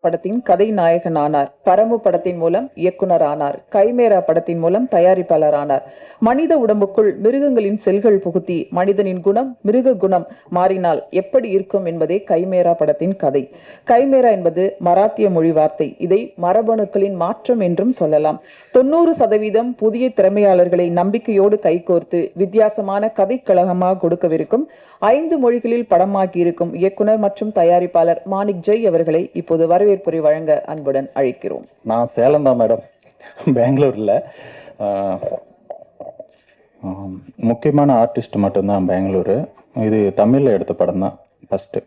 படத்தின் கதை நாயகன் ஆனார். பரம்பு படத்தின் மூலம் இயக்குனர் ஆனார். கைமேரா படத்தின் மூலம் தயாரிப்பாளர் ஆனார். மனித உடம்புக்குள் மிருகங்களின் செல்கள் புகுத்தி மனிதனின் குணம் மிருக குணம் மாறினால் எப்படி இருக்கும் என்பதே கைமேரா படத்தின் கதை. கைமேரா என்பது மராத்திய மொழி வார்த்தை. இதை மரபணுக்களின் மாற்றம் என்றும் சொல்லலாம். 90% புதிய திறமையாளர்களை நம்பிக்கையோடு கைகோர்த்து வித்தியாசமான கதைக்கழகமாக கொடுக்கவிருக்கும் 5 மொழிகளில் படமாக்கி இருக்கும் இயக்குனர் மற்றும் தயாரிப்பாளர் மாணிக் ஜெய் அவர்களை இப்போது வரவேற்புரை வழங்க அன்புடன் அழைக்கிறோம். நான் சேலம் தான் மேடம், பெங்களூர்ல முக்கியமான ஆர்டிஸ்ட் மட்டும்தான் பெங்களூரு. இது தமிழில் எடுத்த படம் தான் ஃபஸ்ட்டு.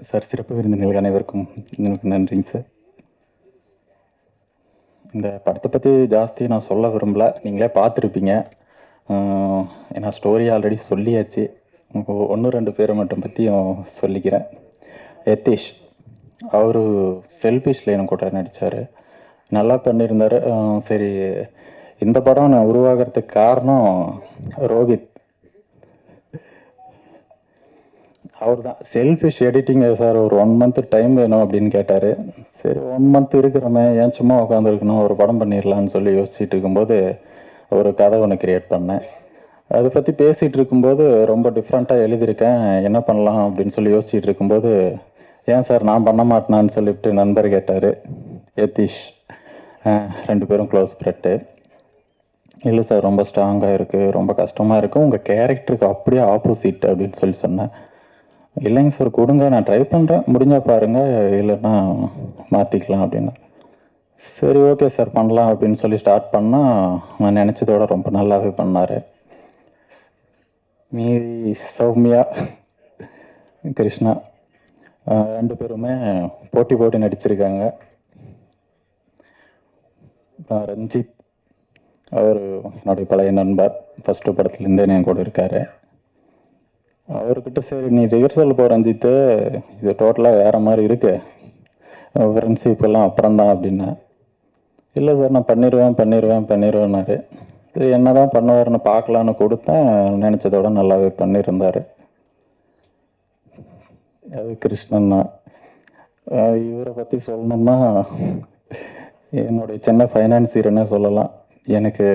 சார், சிறப்பு விருந்தினர்கள் அனைவருக்கும் நன்றிங்க சார். இந்த படத்தை பற்றி ஜாஸ்தி நான் சொல்ல விரும்பல, நீங்களே பார்த்துருப்பீங்க. ஏன்னா ஸ்டோரி ஆல்ரெடி சொல்லியாச்சு. 1-2 பேரை மட்டும் பற்றியும் சொல்லிக்கிறேன். யதீஷ், அவர் செல்ஃபிஷ் லைனும் கூட நடித்தார், நல்லா பண்ணியிருந்தார். சரி, இந்த படம் நான் உருவாகிறதுக்கு காரணம் ரோஹித். அவர் தான் செல்ஃபிஷ் எடிட்டிங் சார், ஒரு 1 மந்த் டைம் வேணும் அப்படின்னு கேட்டார். சரி, 1 மந்த் இருக்கிறோமே, ஏன் சும்மா உட்காந்துருக்கணும், ஒரு படம் பண்ணிடலான்னு சொல்லி யோசிச்சுட்டு இருக்கும்போது ஒரு கதை ஒன்று கிரியேட் பண்ணேன். அதை பற்றி பேசிகிட்டு இருக்கும்போது ரொம்ப டிஃப்ரெண்ட்டாக எழுதியிருக்கேன், என்ன பண்ணலாம் அப்படின்னு சொல்லி யோசிச்சுட்டு இருக்கும்போது, ஏன் சார் நான் பண்ண மாட்டேனான்னு சொல்லிவிட்டு நண்பர் கேட்டார், யதீஷ். 2 பேரும் க்ளோஸ் ஃப்ரெண்டு. இல்லை சார், ரொம்ப ஸ்ட்ராங்காக இருக்குது, ரொம்ப கஷ்டமாக இருக்குது, உங்கள் கேரக்டருக்கு அப்படியே ஆப்போசிட் அப்படின்னு சொல்லி சொன்னேன். இல்லைங்க சார், கொடுங்க, நான் ட்ரை பண்ணுறேன், முடிஞ்சால் பாருங்கள், இல்லைன்னா மாற்றிக்கலாம் அப்படின்னு. சரி, ஓகே சார், பண்ணலாம் அப்படின்னு சொல்லி ஸ்டார்ட் பண்ணால் நான் நினச்சதோட ரொம்ப நல்லாவே பண்ணார். மீதி சௌமியா, கிருஷ்ணா 2 பேருமே போட்டி நடிச்சிருக்காங்க. ரஞ்சித், அவர் என்னுடைய பழைய நண்பர், ஃபஸ்ட்டு படத்துலேருந்தே என் கூட இருக்கார். அவர்கிட்ட சரி நீ ரிஹர்சல் போ ரஞ்சித்து, இது டோட்டலாக வேறு மாதிரி இருக்கு, ஃப்ரெண்ட்ஷிப் எல்லாம் அப்புறம்தான் அப்படின்னா. இல்லை சார், நான் பண்ணிடுவேன்னாரு. சரி, என்ன தான் பண்ணுவார்னு பார்க்கலான்னு கொடுத்தேன், நினச்சதோட நல்லாவே பண்ணியிருந்தார். அது கிருஷ்ணன்னா. இவரை பற்றி சொல்லணும்னா என்னுடைய சின்ன ஃபைனான்சியர்னே சொல்லலாம். எனக்கு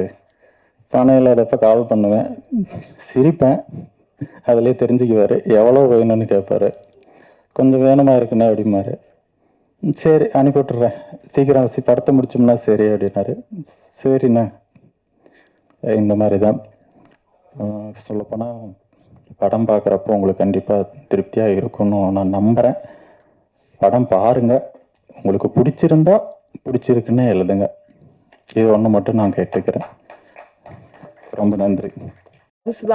பணம் இல்லாதப்ப கால் பண்ணுவேன், சிரிப்பேன், அதிலே தெரிஞ்சுக்குவார். எவ்வளோ வேணும்னு கேட்பார். கொஞ்சம் வேணுமா இருக்குண்ணே அப்படிமாரு. சரி, அனுப்பிவிட்டுறேன், சீக்கிரம் படத்தை முடிச்சோம்னா சரி அப்படின்னாரு. சரிண்ணே. இந்த மாதிரி தான் சொல்லப்போனால் படம் பார்க்குறப்போ உங்களுக்கு கண்டிப்பாக திருப்தியாக இருக்கும்னு நான் நம்புகிறேன். படம் பாருங்கள், உங்களுக்கு பிடிச்சிருக்குன்னு எழுதுங்க. இது ஒன்று மட்டும் நான் கேட்டுக்கிறேன். ரொம்ப நன்றி.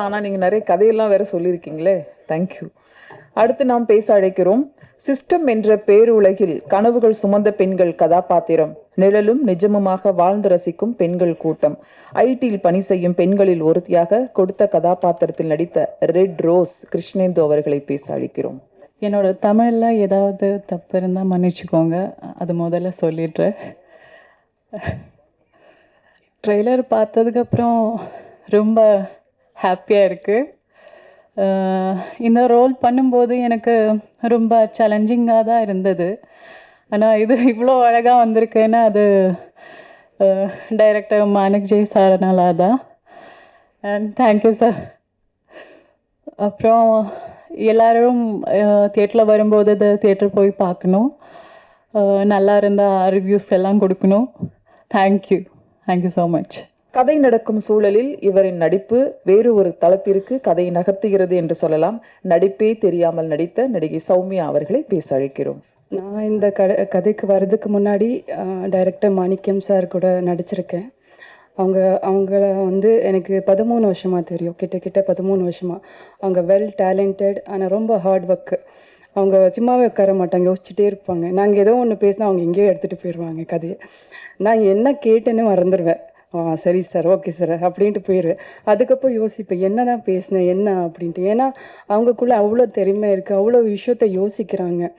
ஆனால் நீங்கள் நிறைய கதையெல்லாம் வேற சொல்லியிருக்கீங்களே, தேங்க்யூ. அடுத்து நாம் பேச அழைக்கிறோம். சிஸ்டம் என்ற பேருலகில் கனவுகள் சுமந்த பெண்கள் கதாபாத்திரம், நிழலும் நிஜமுமாக வாழ்ந்து ரசிக்கும் பெண்கள் கூட்டம், ஐடியில் பணி செய்யும் பெண்களில் ஒருத்தியாக கொடுத்த கதாபாத்திரத்தில் நடித்த ரெட் ரோஸ் கிருஷ்ணேந்து அவர்களை பேச அழைக்கிறோம். என்னோட தமிழில் ஏதாவது தப்பு இருந்தால் மன்னிச்சுக்கோங்க, அது முதல்ல சொல்லிடுறேன். ட்ரெய்லர் பார்த்ததுக்கப்புறம் ரொம்ப ஹாப்பியாக இருக்குது. இந்த ரோல் பண்ணும்போது எனக்கு ரொம்ப சேலஞ்சிங்காக தான் இருந்தது. ஆனால் இது இவ்வளோ அழகாக வந்திருக்குன்னா அது டைரக்டர் மாணிக் ஜெய் சார்னால தான். And thank you sir. அப்புறம் எல்லோரும் தியேட்டரில் வரும்போது அது தியேட்டர் போய் பார்க்கணும், நல்லா இருந்தால் ரிவ்யூஸ் எல்லாம் கொடுக்கணும். Thank you so much. கதை நடக்கும் சூழலில் இவரின் நடிப்பு வேறு ஒரு தளத்திற்கு கதையை நகர்த்துகிறது என்று சொல்லலாம். நடிப்பே தெரியாமல் நடித்த நடிகை சௌமியா அவர்களை பேச அழைக்கிறோம். நான் இந்த கதைக்கு வர்றதுக்கு முன்னாடி டைரக்டர் மாணிக்கம் சார் கூட நடிச்சிருக்கேன். அவங்கள எனக்கு 13 வருஷமாக தெரியும், கிட்ட 13 வருஷமாக. அவங்க வெல் டேலண்டட், ஆனால் ரொம்ப ஹார்ட் ஒர்க்கு. அவங்க சும்மாவே உட்கார மாட்டாங்க, யோசிச்சுட்டே இருப்பாங்க. நாங்கள் ஏதோ ஒன்று பேசினா அவங்க எங்கேயோ எடுத்துகிட்டு போயிடுவாங்க கதையை. நான் என்ன கேட்டேன்னு மறந்துடுவேன். சரி சார், ஓகே சார் அப்படின்ட்டு போயிடுவேன். அதுக்கப்புறம் யோசிப்பேன் என்ன தான் பேசினேன் என்ன அப்படின்ட்டு. ஏன்னா அவங்கக்குள்ளே அவ்வளோ திறமை இருக்குது, அவ்வளோ விஷயத்த யோசிக்கிறாங்க.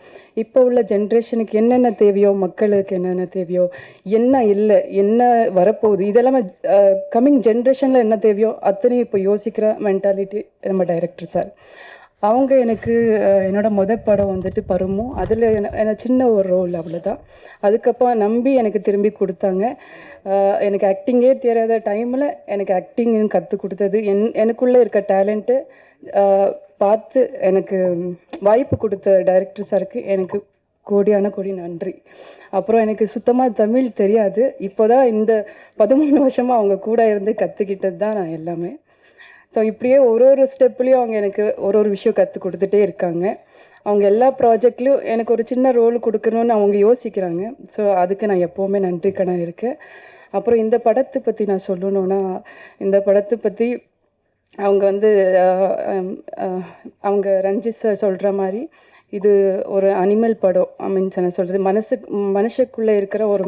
இப்போ உள்ள ஜென்ரேஷனுக்கு என்னென்ன தேவையோ, மக்களுக்கு என்னென்ன தேவையோ, என்ன இல்லை, என்ன வரப்போகுது, இதெல்லாமே கம்மிங் ஜென்ரேஷனில் என்ன தேவையோ அத்தனையும் இப்போ யோசிக்கிற மென்டாலிட்டி நம்ம டைரக்டர் சார். அவங்க எனக்கு என்னோட படம் வந்துட்டு பருமோ, அதில் எனக்கு சின்ன ஒரு ரோல் அவ்வளோதான். அதுக்கப்புறம் நம்பி எனக்கு திரும்பி கொடுத்தாங்க. எனக்கு ஆக்டிங்கே தெரியாத டைமில் எனக்கு ஆக்டிங்னு கற்றுக் கொடுத்தது, எனக்குள்ளே இருக்க டேலண்ட்டு பார்த்து எனக்கு வாய்ப்பு கொடுத்த டைரக்டர் சாருக்கு எனக்கு கோடியான கோடி நன்றி. அப்புறம் எனக்கு சுத்தமாக தமிழ் தெரியாது. இப்போ தான் இந்த 13 வருஷமாக அவங்க கூட இருந்து கற்றுக்கிட்டது தான் நான் எல்லாமே. ஸோ இப்படியே ஒரு ஸ்டெப்லேயும் அவங்க எனக்கு ஒரு விஷயம் கற்றுக் கொடுத்துட்டே இருக்காங்க. அவங்க எல்லா ப்ராஜெக்ட்லேயும் எனக்கு ஒரு சின்ன ரோல் கொடுக்கணும்னு அவங்க யோசிக்கிறாங்க. ஸோ அதுக்கு நான் எப்போவுமே நன்றிக்கடன் இருக்கேன். அப்புறம் இந்த படத்தை பற்றி நான் சொல்லணுன்னா, இந்த படத்தை பற்றி அவங்க வந்து அவங்க ரஞ்சித் சார் சொல்கிற மாதிரி இது ஒரு அனிமல் படம். மீன்ஸ் என்ன சொல்கிறது, மனுஷக்குள்ளே இருக்கிற ஒரு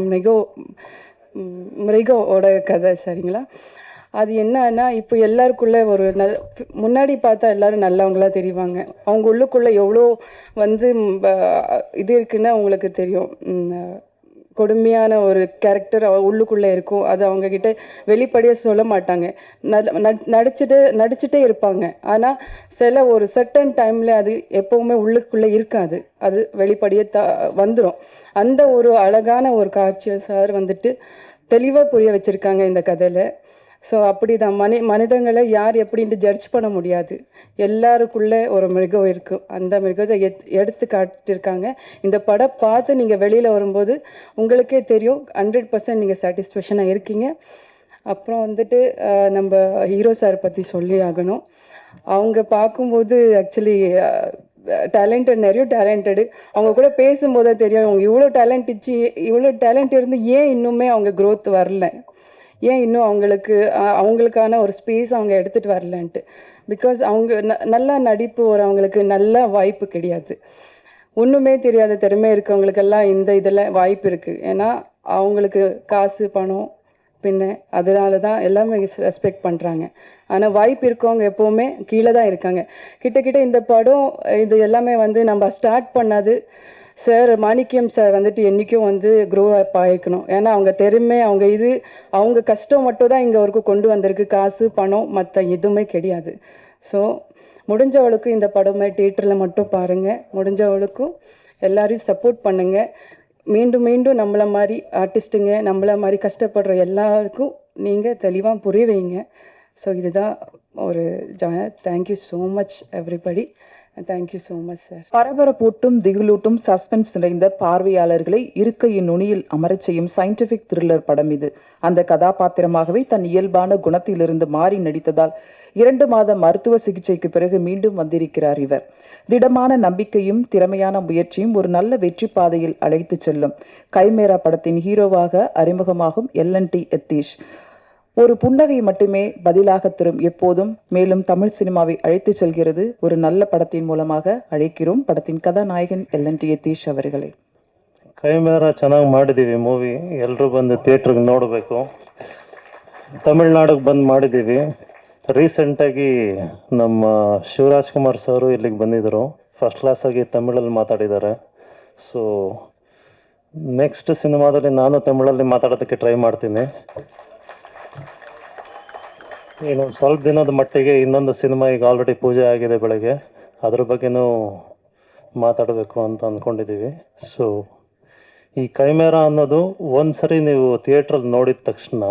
மிருகோட கதை, சரிங்களா? அது என்னன்னா, இப்போ எல்லாருக்குள்ளே ஒரு முன்னாடி பார்த்தா எல்லாரும் நல்லவங்களா தெரிவாங்க. அவங்க உள்ளுக்குள்ளே எவ்வளோ வந்து இது இருக்குன்னு அவங்களுக்கு தெரியும். கொடுமையான ஒரு கேரக்டர் உள்ளுக்குள்ளே இருக்கும். அது அவங்கக்கிட்ட வெளிப்படையாக சொல்ல மாட்டாங்க. நடிச்சுட்டே இருப்பாங்க. ஆனால் சில ஒரு சர்டன் டைமில் அது எப்போவுமே உள்ளுக்குள்ளே இருக்காது. அது வெளிப்படையாக வந்துடும். அந்த ஒரு அழகான ஒரு காட்சியை சார் வந்துட்டு தெளிவாக புரிய வச்சுருக்காங்க இந்த கதையில். ஸோ அப்படி தான் மனிதங்களை யார் எப்படின்ட்டு ஜட்ஜ் பண்ண முடியாது. எல்லாருக்குள்ளே ஒரு மிருகம் இருக்குது. அந்த மிருகத்தை எடுத்து காட்டியிருக்காங்க. இந்த படம் பார்த்து நீங்கள் வெளியில் வரும்போது உங்களுக்கே தெரியும் 100% நீங்கள் சாட்டிஸ்ஃபேக்ஷனாக இருக்கீங்க. அப்புறம் வந்துட்டு நம்ம ஹீரோ சார் பற்றி சொல்லி ஆகணும். அவங்க பார்க்கும்போது ஆக்சுவலி நிறைய டேலண்டடு. அவங்க கூட பேசும்போதே தெரியும் அவங்க இவ்வளோ டேலண்ட் இருந்து ஏன் இன்னுமே அவங்க க்ரோத் வரல, ஏன் இன்னும் அவங்களுக்கான ஒரு ஸ்பேஸ் அவங்க எடுத்துகிட்டு வரலன்ட்டு. பிகாஸ் அவங்க நல்லா நடிப்பு அவங்களுக்கு நல்ல வாய்ப்பு கிடையாது. ஒன்றுமே தெரியாத திறமை இருக்கவங்களுக்கெல்லாம் இதில் வாய்ப்பு இருக்குது. ஏன்னா அவங்களுக்கு காசு பணம் அதனால தான் எல்லாமே ரெஸ்பெக்ட் பண்ணுறாங்க. ஆனால் வாய்ப்பு இருக்கவங்க எப்போவுமே கீழே தான் இருக்காங்க. கிட்ட இந்த படம் இது எல்லாமே வந்து நம்ம ஸ்டார்ட் பண்ணது சார் மாணிக்கம் சார் வந்துட்டு என்றைக்கும் வந்து க்ரோ அப் ஆகிக்கணும். ஏன்னா அவங்க திறமை அவங்க கஷ்டம் மட்டும் தான் இங்கே வரைக்கும் கொண்டு வந்திருக்கு. காசு பணம் மற்ற எதுவுமே கிடையாது. ஸோ முடிஞ்சவளுக்கு இந்த படமே தியேட்டரில் மட்டும் பாருங்கள். முடிஞ்சவளுக்கும் எல்லாரையும் சப்போர்ட் பண்ணுங்கள். மீண்டும் நம்மளை மாதிரி ஆர்டிஸ்ட்டுங்க, நம்மளை மாதிரி கஷ்டப்படுற எல்லாருக்கும் நீங்கள் தெளிவாக புரிய வைங்க. ஸோ இதுதான் ஒரு thank you so much everybody. Thank you so much sir. பரபரப்பூட்டும் திகிலூட்டும் சஸ்பென்ஸ் நிறைந்த பார்வையாளர்களை இருக்கையின் நுனியில் அமரச் செய்யும் சயின்டிபிக் த்ரில்லர் படம் இது. அந்த கதாபாத்திரமாகவே தன் இயல்பான குணத்திலிருந்து மாறி நடித்ததால் 2 மாத மருத்துவ சிகிச்சைக்கு பிறகு மீண்டும் வந்திருக்கிறார் இவர். திடமான நம்பிக்கையும் திறமையான முயற்சியும் ஒரு நல்ல வெற்றி பாதையில் அழைத்து செல்லும். கைமேரா படத்தின் ஹீரோவாக அறிமுகமாகும் எல்.என்.டி. யதீஷ் ஒரு புன்னகை மட்டுமே பதிலாக தரும் எப்போதும். மேலும் தமிழ் சினிமாவை அழைத்து செல்கிறது ஒரு நல்ல படத்தின் மூலமாக. அழைக்கிறோம் படத்தின் கதாநாயகன் எல்.ಎನ್.ಟಿ. ಯತೀಶ್ ಅವರುಗಳೇ. ಕೈಮೇರ ಚೆನ್ನಾಗಿ ಮಾಡಿದ್ದೀವಿ ಮೂವಿ. ಎಲ್ಲರೂ ಬಂದು ಥಿಯೇಟ್ರಿಗೆ ನೋಡಬೇಕು. ತಮಿಳ್ನಾಡಿಗೆ ಬಂದು ಮಾಡಿದ್ದೀವಿ. ರೀಸೆಂಟಾಗಿ ನಮ್ಮ ಶಿವರಾಜ್ ಕುಮಾರ್ ಸರು ಇಲ್ಲಿಗೆ ಬಂದಿದ್ದರು. ಫಸ್ಟ್ ಕ್ಲಾಸಾಗಿ ತಮಿಳಲ್ಲಿ ಮಾತಾಡಿದ್ದಾರೆ. ಸೊ ನೆಕ್ಸ್ಟ್ ಸಿನಿಮಾದಲ್ಲಿ ನಾನು ತಮಿಳಲ್ಲಿ ಮಾತಾಡೋದಕ್ಕೆ ಟ್ರೈ ಮಾಡ್ತೀನಿ. ಇನ್ನೊಂದು ಸ್ವಲ್ಪ ದಿನದ ಮಟ್ಟಿಗೆ ಇನ್ನೊಂದು ಸಿನಿಮಾ ಈಗ ಆಲ್ರೆಡಿ ಪೂಜೆ ಆಗಿದೆ ಬೆಳಗ್ಗೆ, ಅದ್ರ ಬಗ್ಗೆನೂ ಮಾತಾಡಬೇಕು ಅಂತ ಅಂದ್ಕೊಂಡಿದ್ದೀವಿ. ಸೊ ಈ ಕೈಮೇರಾ ಅನ್ನೋದು ಒಂದು ಸರಿ ನೀವು ಥಿಯೇಟ್ರಲ್ಲಿ ನೋಡಿದ ತಕ್ಷಣ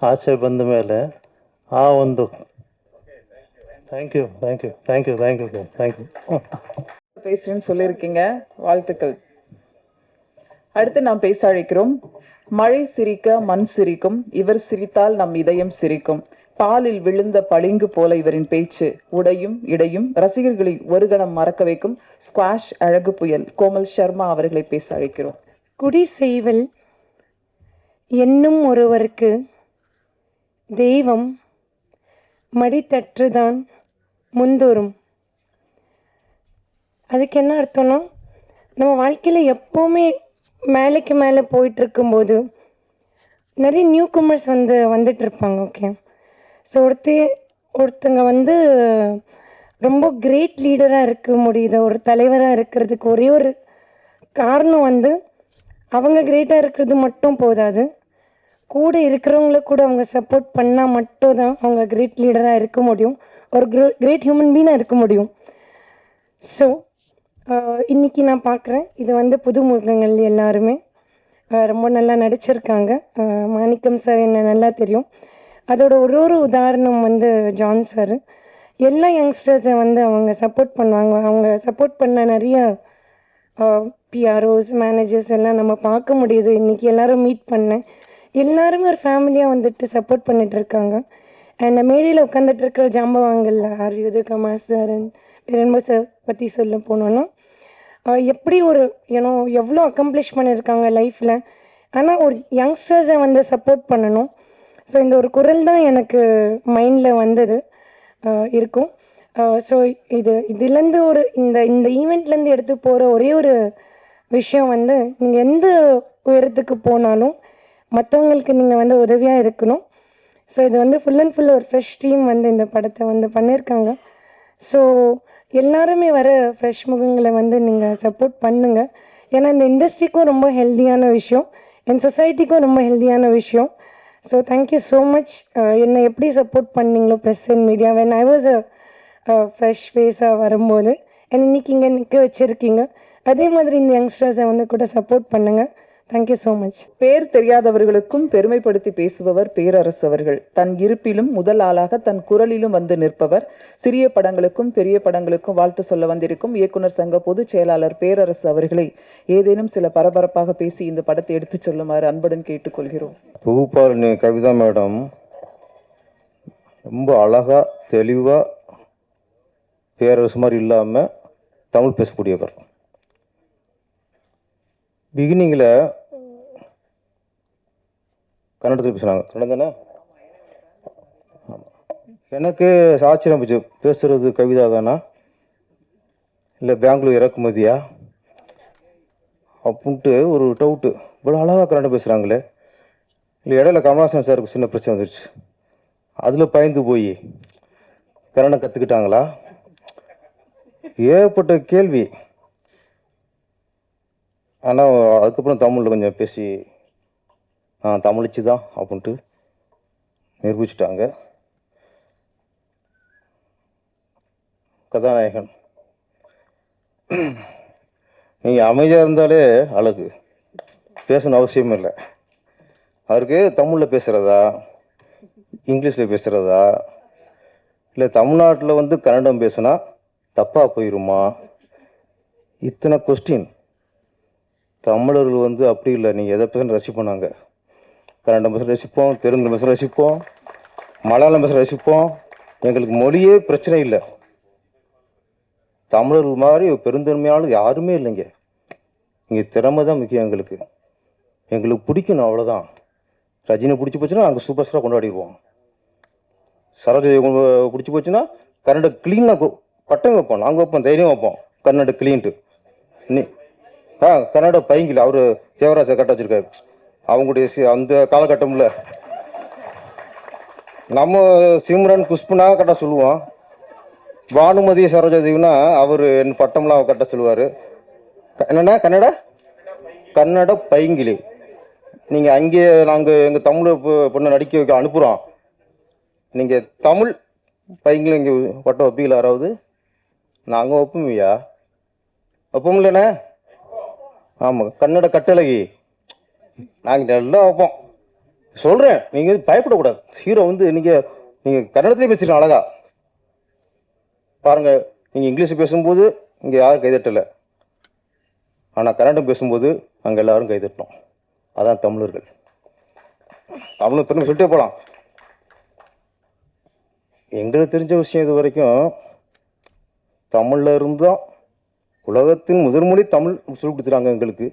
ಆಚೆ ಬಂದ ಮೇಲೆ ಆ ಒಂದು thank you sir, thank you. பேசுறேன்னு சொல்லியிருக்கீங்க, வாழ்த்துக்கள். அடுத்து நாம் பேச அழைக்கிறோம். மழை சிரிக்க மண் சிரிக்கும், இவர் சிரித்தால் நம் இதயம் சிரிக்கும். பாலில் விழுந்த பளிங்கு போல இவரின் பேச்சு, உடையும் இடையும் ரசிகர்களை ஒரு கணம் மறக்க வைக்கும். ஸ்குவாஷ் அழகு புயல் கோமல் சர்மா அவர்களை பேச அழைக்கிறோம். குடி செய்வல் என்னும் ஒருவருக்கு தெய்வம் மடித்தற்றுதான் முந்தோறும். அதுக்கு என்ன அர்த்தம்னா, நம்ம வாழ்க்கையில் எப்போவுமே மேலேக்கு மேலே போயிட்டுருக்கும்போது நிறைய நியூ கமர்ஸ் வந்துட்டு இருப்பாங்க. ஓகே, ஸோ ஒருத்தங்க ரொம்ப கிரேட் லீடராக இருக்க முடியுது, ஒரு தலைவராக இருக்கிறதுக்கு ஒரே ஒரு காரணம் அவங்க கிரேட்டாக இருக்கிறது மட்டும் போதாது, கூட இருக்கிறவங்கள கூட அவங்க சப்போர்ட் பண்ணால் மட்டும் தான் அவங்க கிரேட் லீடராக இருக்க முடியும், ஒரு கிரேட் ஹியூமன் பீனாக இருக்க முடியும். ஸோ இன்னைக்கு நான் பார்க்குறேன் இது வந்து புதுமுகங்கள் எல்லாருமே ரொம்ப நல்லா நடிச்சிருக்காங்க. மாணிக்கம் சார் என்ன நல்லா தெரியும். அதோட ஒரு உதாரணம் வந்து ஜான் சார். எல்லா யங்ஸ்டர்ஸை வந்து அவங்க சப்போர்ட் பண்ணுவாங்க. அவங்க சப்போர்ட் பண்ண நிறைய பிஆர்ஓஸ் மேனேஜர்ஸ் எல்லாம் நம்ம பார்க்க முடியுது. இன்றைக்கி எல்லோரும் மீட் பண்ணேன். எல்லாருமே ஒரு ஃபேமிலியாக வந்துட்டு சப்போர்ட் பண்ணிகிட்ருக்காங்க. அண்ட் மேடையில் உட்காந்துட்டு இருக்கிற ஜாம்பவான்கள் ஆர்யூது கமாஸ் சார் பெரும்ப சார் பற்றி சொல்ல போனோன்னா எப்படி ஒரு எவ்வளோ அக்கம்ப்ளிஷ் பண்ணியிருக்காங்க லைஃப்பில். ஆனால் ஒரு யங்ஸ்டர்ஸை வந்து சப்போர்ட் பண்ணணும். ஸோ இந்த ஒரு குரல் தான் எனக்கு மைண்டில் வந்தது இருக்கும். ஸோ இதுலேருந்து இந்த ஈவெண்ட்லேருந்து எடுத்து போகிற ஒரே ஒரு விஷயம் வந்து நீங்கள் எந்த உயரத்துக்கு போனாலும் மற்றவங்களுக்கு நீங்கள் வந்து உதவியாக இருக்கணும். ஸோ இது வந்து ஃபுல் அண்ட் ஃபுல் ஒரு ஃப்ரெஷ் டீம் வந்து இந்த படத்தை வந்து பண்ணியிருக்காங்க. ஸோ எல்லாருமே வர ஃப்ரெஷ் முகங்களை வந்து நீங்கள் சப்போர்ட் பண்ணுங்கள். ஏன்னா இந்த இண்டஸ்ட்ரிக்கும் ரொம்ப ஹெல்த்தியான விஷயம், என் சொசைட்டிக்கும் ரொம்ப ஹெல்த்தியான விஷயம். So thank you so much. என்னை எப்படி சப்போர்ட் பண்ணீங்களோ press and media when I was fresh ஃபேஸாக வரும்போது இன்றைக்கி இங்கே நிற்க வச்சுருக்கீங்க. அதே மாதிரி இந்த யங்ஸ்டர்ஸை வந்து கூட சப்போர்ட் பண்ணுங்கள். Thank you so much. பேர் தெரியாதவர்களுக்கும் பெருமைப்படுத்தி பேசுபவர் பேரரசு அவர்கள். தன் இருப்பிலும் முதல் ஆளாக தன் குரலிலும் வந்து நிற்பவர். சிறிய படங்களுக்கும் பெரிய படங்களுக்கும் வாழ்த்து சொல்ல வந்திருக்கும் இயக்குனர் சங்க பொதுச் செயலாளர் பேரரசு அவர்களை ஏதேனும் சில பரபரப்பாக பேசி இந்த படத்தை எடுத்துச் சொல்லுமாறு அன்புடன் கேட்டுக்கொள்கிறோம். தொகுப்பாளர் கவிதா மேடம் ரொம்ப அழகா தெளிவா பேரரசு மாதிரி இல்லாமல் தமிழ் பேசக்கூடியவர். பிகினிங்கில் கன்னடத்தில் பேசுனாங்க. கன்னடம் தானே? எனக்கு ஆச்சரியம் போச்சு, பேசுகிறது கவிதா தானா இல்லை பெங்களூர் இறக்குமதியா அப்படின்ட்டு ஒரு டவுட்டு. இவ்வளோ அழகாக கன்னடம் பேசுகிறாங்களே. இல்லை இடையில கமலாசன் சாருக்கு சின்ன பிரச்சனை வந்துருச்சு. அதில் பயந்து போய் கன்னடம் கற்றுக்கிட்டாங்களா? ஏகப்பட்ட கேள்வி. ஆனால் அதுக்கப்புறம் தமிழில் கொஞ்சம் பேசி தமிழிச்சு தான் அப்படின்ட்டு நிரூபிச்சிட்டாங்க. கதாநாயகன் நீங்கள் அமைதியாக இருந்தாலே அழகு, பேசணும் அவசியம் இல்லை. அவருக்கு தமிழில் பேசுகிறதா இங்கிலீஷில் பேசுகிறதா இல்லை தமிழ்நாட்டில் வந்து கன்னடம் பேசுனா தப்பாக போயிடுமா, இத்தனை கொஸ்டின். தமிழர்கள் வந்து அப்படி இல்லை, நீங்கள் எதை பேச ரசிப்போம். நாங்கள் கன்னடம் பேச ரசிப்போம், தெலுங்கு பேச ரசிப்போம், மலையாளம் பேச ரசிப்போம். எங்களுக்கு மொழியே பிரச்சனை இல்லை. தமிழர்கள் மாதிரி பெருந்தன்மையாளர் யாருமே இல்லைங்க. இங்கே திறமை தான் முக்கியம். எங்களுக்கு பிடிக்கணும், அவ்வளோதான். ரஜினி பிடிச்சி போச்சுன்னா நாங்கள் சூப்பர் ஸ்டாராக கொண்டாடிடுவோம். சரோஜா பிடிச்சி போச்சுன்னா கன்னட க்ளீனாக பட்டம் வைப்போம், நாங்கள் வைப்போம், தைரியம் வைப்போம். கன்னட க்ளீன்ட்டு கன்னட பைங்கில் அவர் தேவராஜை கட்ட வச்சிருக்காரு. அவங்களுடைய அந்த காலகட்டம்ல நம்ம சிம்ரன் புஷ்பனா கட்ட சொல்லுவோம். பானுமதி சரோஜா தேவினா அவர் என் பட்டம்லாம் கட்ட சொல்லுவார். என்னென்னா கன்னட பைங்கிலி. நீங்கள் அங்கேயே நாங்கள் எங்கள் தமிழ் பொண்ணை நடிக்க வைக்க அனுப்புகிறோம். நீங்கள் தமிழ் பைங்கிலி இங்கே பட்டம் வைப்பீங்களா? யாராவது? நாங்கள் வைப்போம்யா, வைப்போம் இல்லைண்ணே? ஆமாம், கன்னட கட்டழகி நாங்கள் நல்லா வைப்போம். சொல்கிறேன், நீங்கள் பயப்படக்கூடாது. ஹீரோ வந்து நீங்கள் கன்னடத்திலே பேசுகிறீங்க அழகா. பாருங்கள், நீங்கள் இங்கிலீஷ் பேசும்போது இங்கே யாரும் கைதட்டலை, ஆனால் கன்னடம் பேசும்போது அங்கே எல்லாரும் கைதட்டணும். அதான் தமிழர்கள். தமிழ் பெருமை சொல்லிட்டே போகலாம். எங்களுக்கு தெரிஞ்ச விஷயம் இது வரைக்கும் தமிழில் இருந்தால் உலகத்தின் முதன்மொழி தமிழ் சொல்லிக் கொடுத்துட்டாங்க. எங்களுக்கு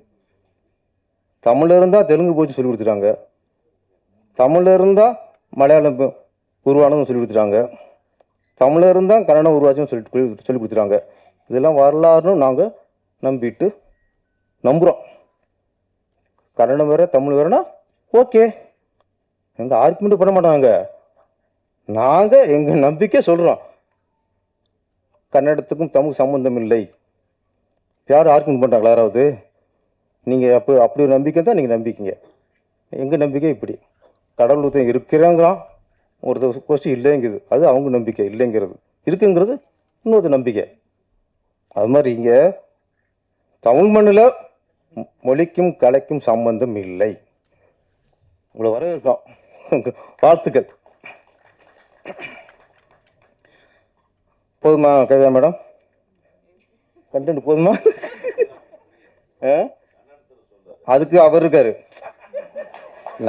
தமிழில் இருந்தால் தெலுங்கு போச்சு சொல்லிக் கொடுத்துட்டாங்க. தமிழில் இருந்தால் மலையாளம் உருவானதும் சொல்லிக் கொடுத்துட்டாங்க. தமிழில் இருந்தால் கன்னடம் உருவாச்சும் சொல்லிக் கொடுத்துட்டாங்க. இதெல்லாம் வரலாறுன்னு நாங்கள் நம்புகிறோம். கன்னடம் வேறு தமிழ் வேறுனா ஓகே, எங்கள் ஆர்குமெண்ட் பண்ண மாட்டாங்க. நாங்கள் எங்கள் நம்பிக்கை சொல்கிறோம். கன்னடத்துக்கும் தமிழ் சம்பந்தம் இல்லை. யாரும் ஆர்குமெண்ட் பண்ணுறாங்களா? யாராவது? நீங்கள் அப்படி ஒரு நம்பிக்கை தான் நீங்கள் நம்பிக்கீங்க. எங்கள் நம்பிக்கை இப்படி. கடவுள் ஒருத்தன் இருக்கிறாங்கிறான், ஒருத்தர் கோஷ்டி இல்லைங்குது, அது அவங்க நம்பிக்கை. இல்லைங்கிறது இருக்குங்கிறது இன்னொரு நம்பிக்கை. அது மாதிரி இங்கே தமிழ் மண்ணில் மொழிக்கும் கலைக்கும் சம்பந்தம் இல்லை. உங்களை வரவேற்கிறோம். வாழ்த்துக்கள். போதுமா கவிதா மேடம்? கண்டென்ட் போதுமா? அதுக்கு அவர் இருக்காரு.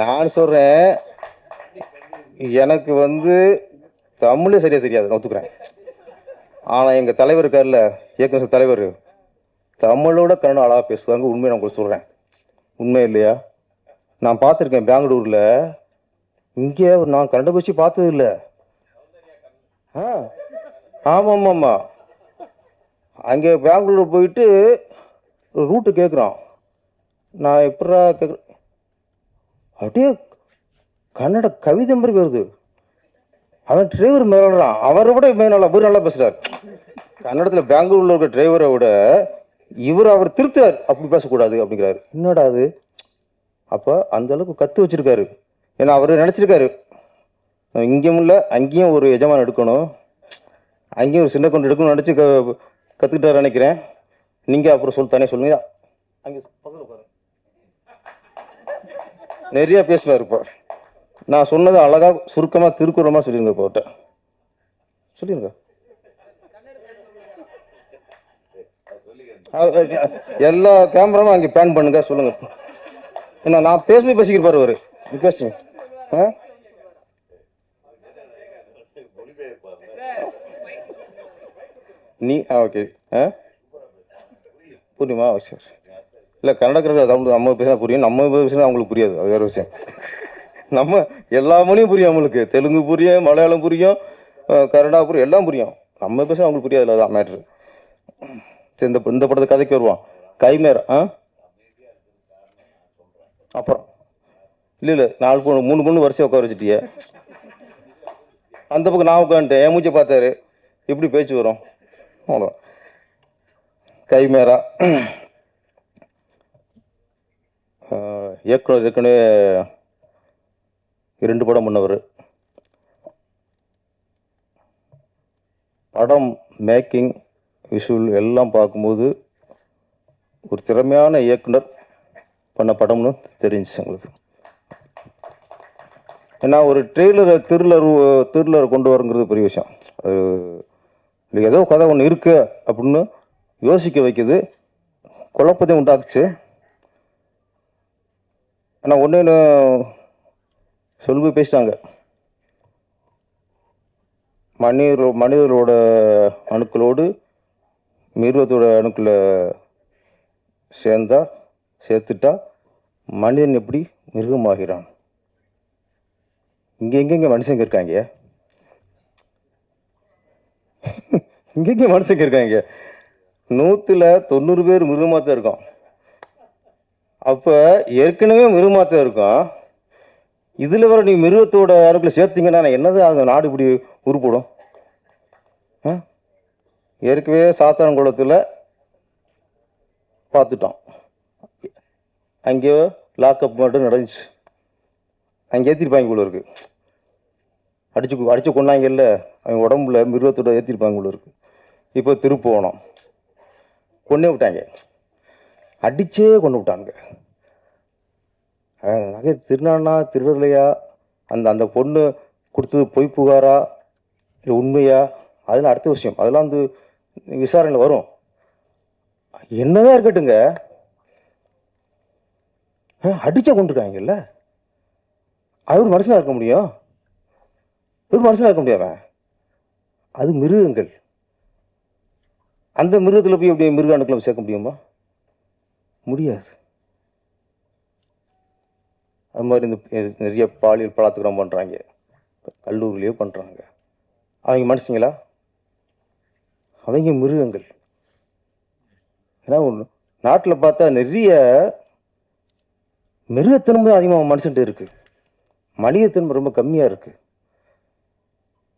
நான் சொல்கிறேன், எனக்கு தமிழே சரியாக தெரியாது, நான் ஒத்துக்கிறேன். ஆனால் எங்கள் தலைவர் இருக்கார்ல, இயக்குனர் தலைவர், தமிழோட கன்னடம் அழகாக பேசுவாங்க. உண்மையை நான் உங்களுக்கு சொல்கிறேன். உண்மை இல்லையா? நான் பார்த்துருக்கேன் பெங்களூரில். இங்கே நான் கன்னடம் பேசி பார்த்தது இல்லை. ஆமாம் ஆமாம். அங்கே பெங்களூர் போயிட்டு ரூட்டு கேட்குறான். நான் எப்படா கேட்குறேன், அப்படியே கன்னட கவிதை மாதிரி வருது. அவன் டிரைவர் மேலாடுறான். அவரை விட அவர் நல்லா பேசுகிறார். கன்னடத்தில் பெங்களூரில் இருக்க டிரைவரை விட அவர் திருத்துறார், அப்படி பேசக்கூடாது அப்படிங்கிறாரு. என்னடா அது? அப்போ அந்த அளவுக்கு கற்று வச்சிருக்காரு. ஏன்னா அவர் நினச்சிருக்காரு, இங்கேயும் இல்லை அங்கேயும் ஒரு எஜமான் எடுக்கணும், அங்கேயும் ஒரு சின்ன கொண்டு எடுக்கணும்னு நினச்சி கற்றுக்கிட்டாரு நினைக்கிறேன். நீங்கள் அப்புறம் தானே சொல்லுங்க. அங்கே நிறைய பேசுவார். இப்போ நான் சொன்னதை அழகாக சுருக்கமாக திருக்குறமாக சொல்லிடுங்க. இப்போ சொல்லிடுங்க. எல்லா கேமராவும் அங்கே பேன் பண்ணுங்க. சொல்லுங்க. என்ன நான் பேசிக்கிருப்பாரு அவரு. பேசுங்க. நீ ஓகே. புரியுமா? சரி. இல்லை கன்னடக்காரர்கள் தமிழ் நம்ம பேசினா புரியும், நம்ம பேசினா அவங்களுக்கு புரியாது. அது வேறு விஷயம். நம்ம எல்லா மொழியும் புரியும் அவங்களுக்கு. தெலுங்கு புரியும், மலையாளம் புரியும், கன்னடா புரியும், எல்லாம் புரியும். நம்ம பேசினா அவங்களுக்கு புரியாது. அதான் மேட்ரு. சரி, இந்த படத்தை கதைக்கு வருவான். கைமேரா. அப்புறம் இல்லை 4 பொண்ணு 3 பொண்ணு வரிசையாக உட்கார வச்சுட்டிய. அந்த பக்கம் நான் உட்காந்துட்டேன். என் மூச்சை பார்த்தாரு. எப்படி பேச்சு வரும்? அவ்வளோ. கைமேரா இயக்குனர் ஏற்கனவே 2 படம் பண்ணவர். படம் மேக்கிங், விஷுவல் எல்லாம் பார்க்கும்போது ஒரு திறமையான இயக்குனர் பண்ண படம்னு தெரிஞ்சிச்சு எங்களுக்கு. ஏன்னா ஒரு த்ரில்லரை கொண்டு வரங்கிறது பெரிய விஷயம். அது ஏதோ கதை ஒன்று இருக்கு அப்படின்னு யோசிக்க வைக்குது, குழப்பத்தையும் உண்டாக்குச்சு. ஆனால் ஒன்று சொல்லி பேசிட்டாங்க, மனிதர்களோட அணுக்களோடு மிருகத்தோட அணுக்களை சேர்த்துட்டா மனிதன் எப்படி மிருகமாகிறான். இங்கே மனுஷங்க இருக்காங்க, இங்கே மனுஷங்க இருக்காங்க. 100ல் 90 பேர் மிருகமாக தான் இருக்கும். அப்போ ஏற்கனவே மிருகமாக தான் இருக்கும். இதில் வர நீ மிருகத்தோட அணுக்களை சேர்த்திங்கன்னா என்னதான் ஆகும்? நாடு இப்படி உருப்படும். ஏற்கனவே சாத்தான்குளத்தில் பார்த்துட்டோம். அங்கேயோ லாக்அப் மட்டும் நடந்துச்சு. அங்கே ஏற்றிருப்பாங்க போல இருக்கு. அடிச்சு கொண்டாங்கல்ல, அவங்க உடம்புல மிருகத்தோட ஏற்றிருப்பாங்க போல இருக்கு. இப்போ திருப்போணம் கொண்டே விட்டாங்க, அடிச்சே கொண்டு விட்டாங்க. நகை திருநானா திருடலையா, அந்த பொண்ணு கொடுத்தது பொய் புகாரா இல்லை உண்மையா, அதெல்லாம் அடுத்த விஷயம். அதெல்லாம் விசாரணையில் வரும். என்னதான் இருக்கட்டுங்க, அடிச்சா கொண்டுருக்காங்கல்ல, அவர் மனுஷனாக இருக்க முடியும்? ஒரு மனுஷனாக இருக்க முடியாம? அது மிருகங்கள். அந்த மிருகத்தில் போய் எப்படி மிருக அணுக்களை சேர்க்க முடியுமா? முடியாது. அது மாதிரி நிறைய பாலியல் பலாத்காரம் பண்ணுறாங்க, கல்லூரிலேயே பண்ணுறாங்க. அவங்க மனுஷங்களா? அவங்க மிருகங்கள். ஏன்னா நாட்டில் பார்த்தா நிறைய மிருகத்தன்மை அதிகமாக மனுஷன்ட்டு இருக்குது, மனிதத்தன்மை ரொம்ப கம்மியாக இருக்குது.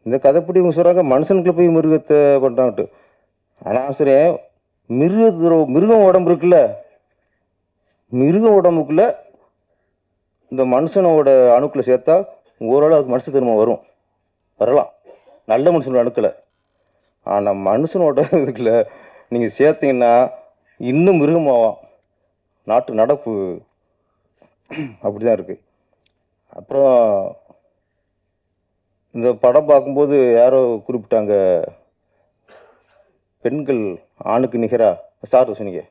இந்த கதைப்படி இவங்க சொல்கிறாங்க மனுஷனுக்குள்ள போய் மிருகத்தை பண்ணுறாங்கட்டு. ஆனால் சரி, மிருகம் உடம்பு இருக்குல்ல, மிருகம் உடம்புக்குள்ள இந்த மனுஷனோட அணுக்களை சேர்த்தா ஓரளவு அதுக்கு மனுஷத்தன்மை வரலாம், நல்ல மனுஷனோட அணுக்களை. ஆனால் மனுஷனோட இதுக்குள்ள நீங்கள் சேர்த்தீங்கன்னா இன்னும் மிருகமாகும். நாட்டு நடப்பு அப்படி தான் இருக்குது. அப்புறம் இந்த படம் பார்க்கும்போது யாரோ குறிப்பிட்டாங்க, பெண்கள் ஆணுக்கு நிகரா, சார் சொன்னீங்க,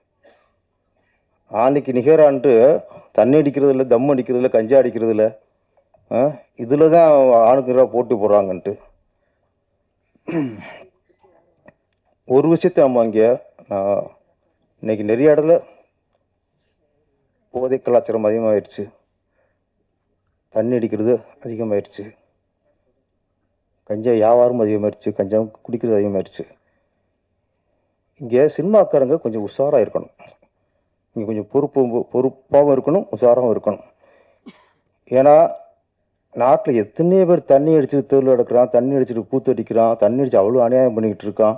ஆணுக்கு நிகரான்ட்டு தண்ணி அடிக்கிறதில்ல, தம் அடிக்கிறதில்ல, கஞ்சா அடிக்கிறதில்ல, இதில் தான் ஆணுக்கு நிகராக போட்டி போடுறாங்கன்ட்டு. ஒரு விஷயத்தை நம்ம இங்கே இன்னைக்கு நிறைய இடத்துல போதை கலாச்சாரம் அதிகமாகிடுச்சு, தண்ணி அடிக்கிறது அதிகமாகிடுச்சு, கஞ்சா வியாபாரம் அதிகமாகிடுச்சு, கஞ்சா குடிக்கிறது அதிகமாகிடுச்சு. இங்கே சினிமாக்காரங்க கொஞ்சம் உஷாராக இருக்கணும். இங்கே கொஞ்சம் பொறுப்பாகவும் இருக்கணும், உஷாராகவும் இருக்கணும். ஏன்னா நாட்டில் எத்தனையோ பேர் தண்ணி அடிச்சுட்டு தெருவில் எடுக்கிறான், தண்ணி அடிச்சுட்டு கூத்தடிக்கிறான், தண்ணி அடிச்சு அவ்வளோ அநியாயம் பண்ணிக்கிட்டு இருக்கான்.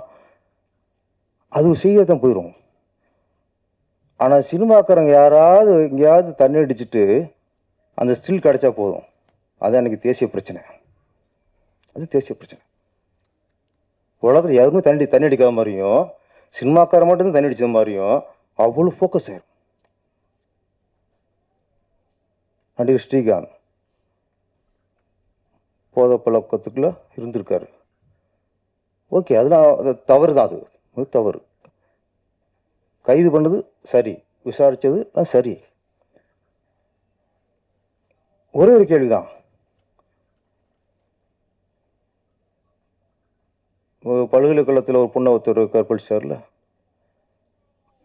அது செய்ய தான் போயிடும். ஆனால் சினிமாக்காரங்க யாராவது எங்கேயாவது தண்ணி அடிச்சுட்டு அந்த ஸ்டில் கிடச்சா போதும். அது எனக்கு தேசிய பிரச்சனை. அது தேசிய பிரச்சனை. உலகத்தில் யாருமே தண்ணி அடிக்காத மாதிரியும், சினிமாக்காரன் மட்டும்தான் தண்ணி அடித்த மாதிரியும் அவ்வளோ ஃபோக்கஸ் ஆயிரும். நடிகர் ஸ்ரீகாந்த் போதை பழக்கத்துக்குள்ள இருந்திருக்காரு. ஓகே, அதெல்லாம் அது தவறு தான். அது தவறு. கைது பண்ணது சரி, விசாரித்தது சரி. ஒரே ஒரு கேள்விதான், பல்கலைக்கழகத்தில் ஒரு பொண்ணை ஒருத்தர் கற்பழிச்சார்ல,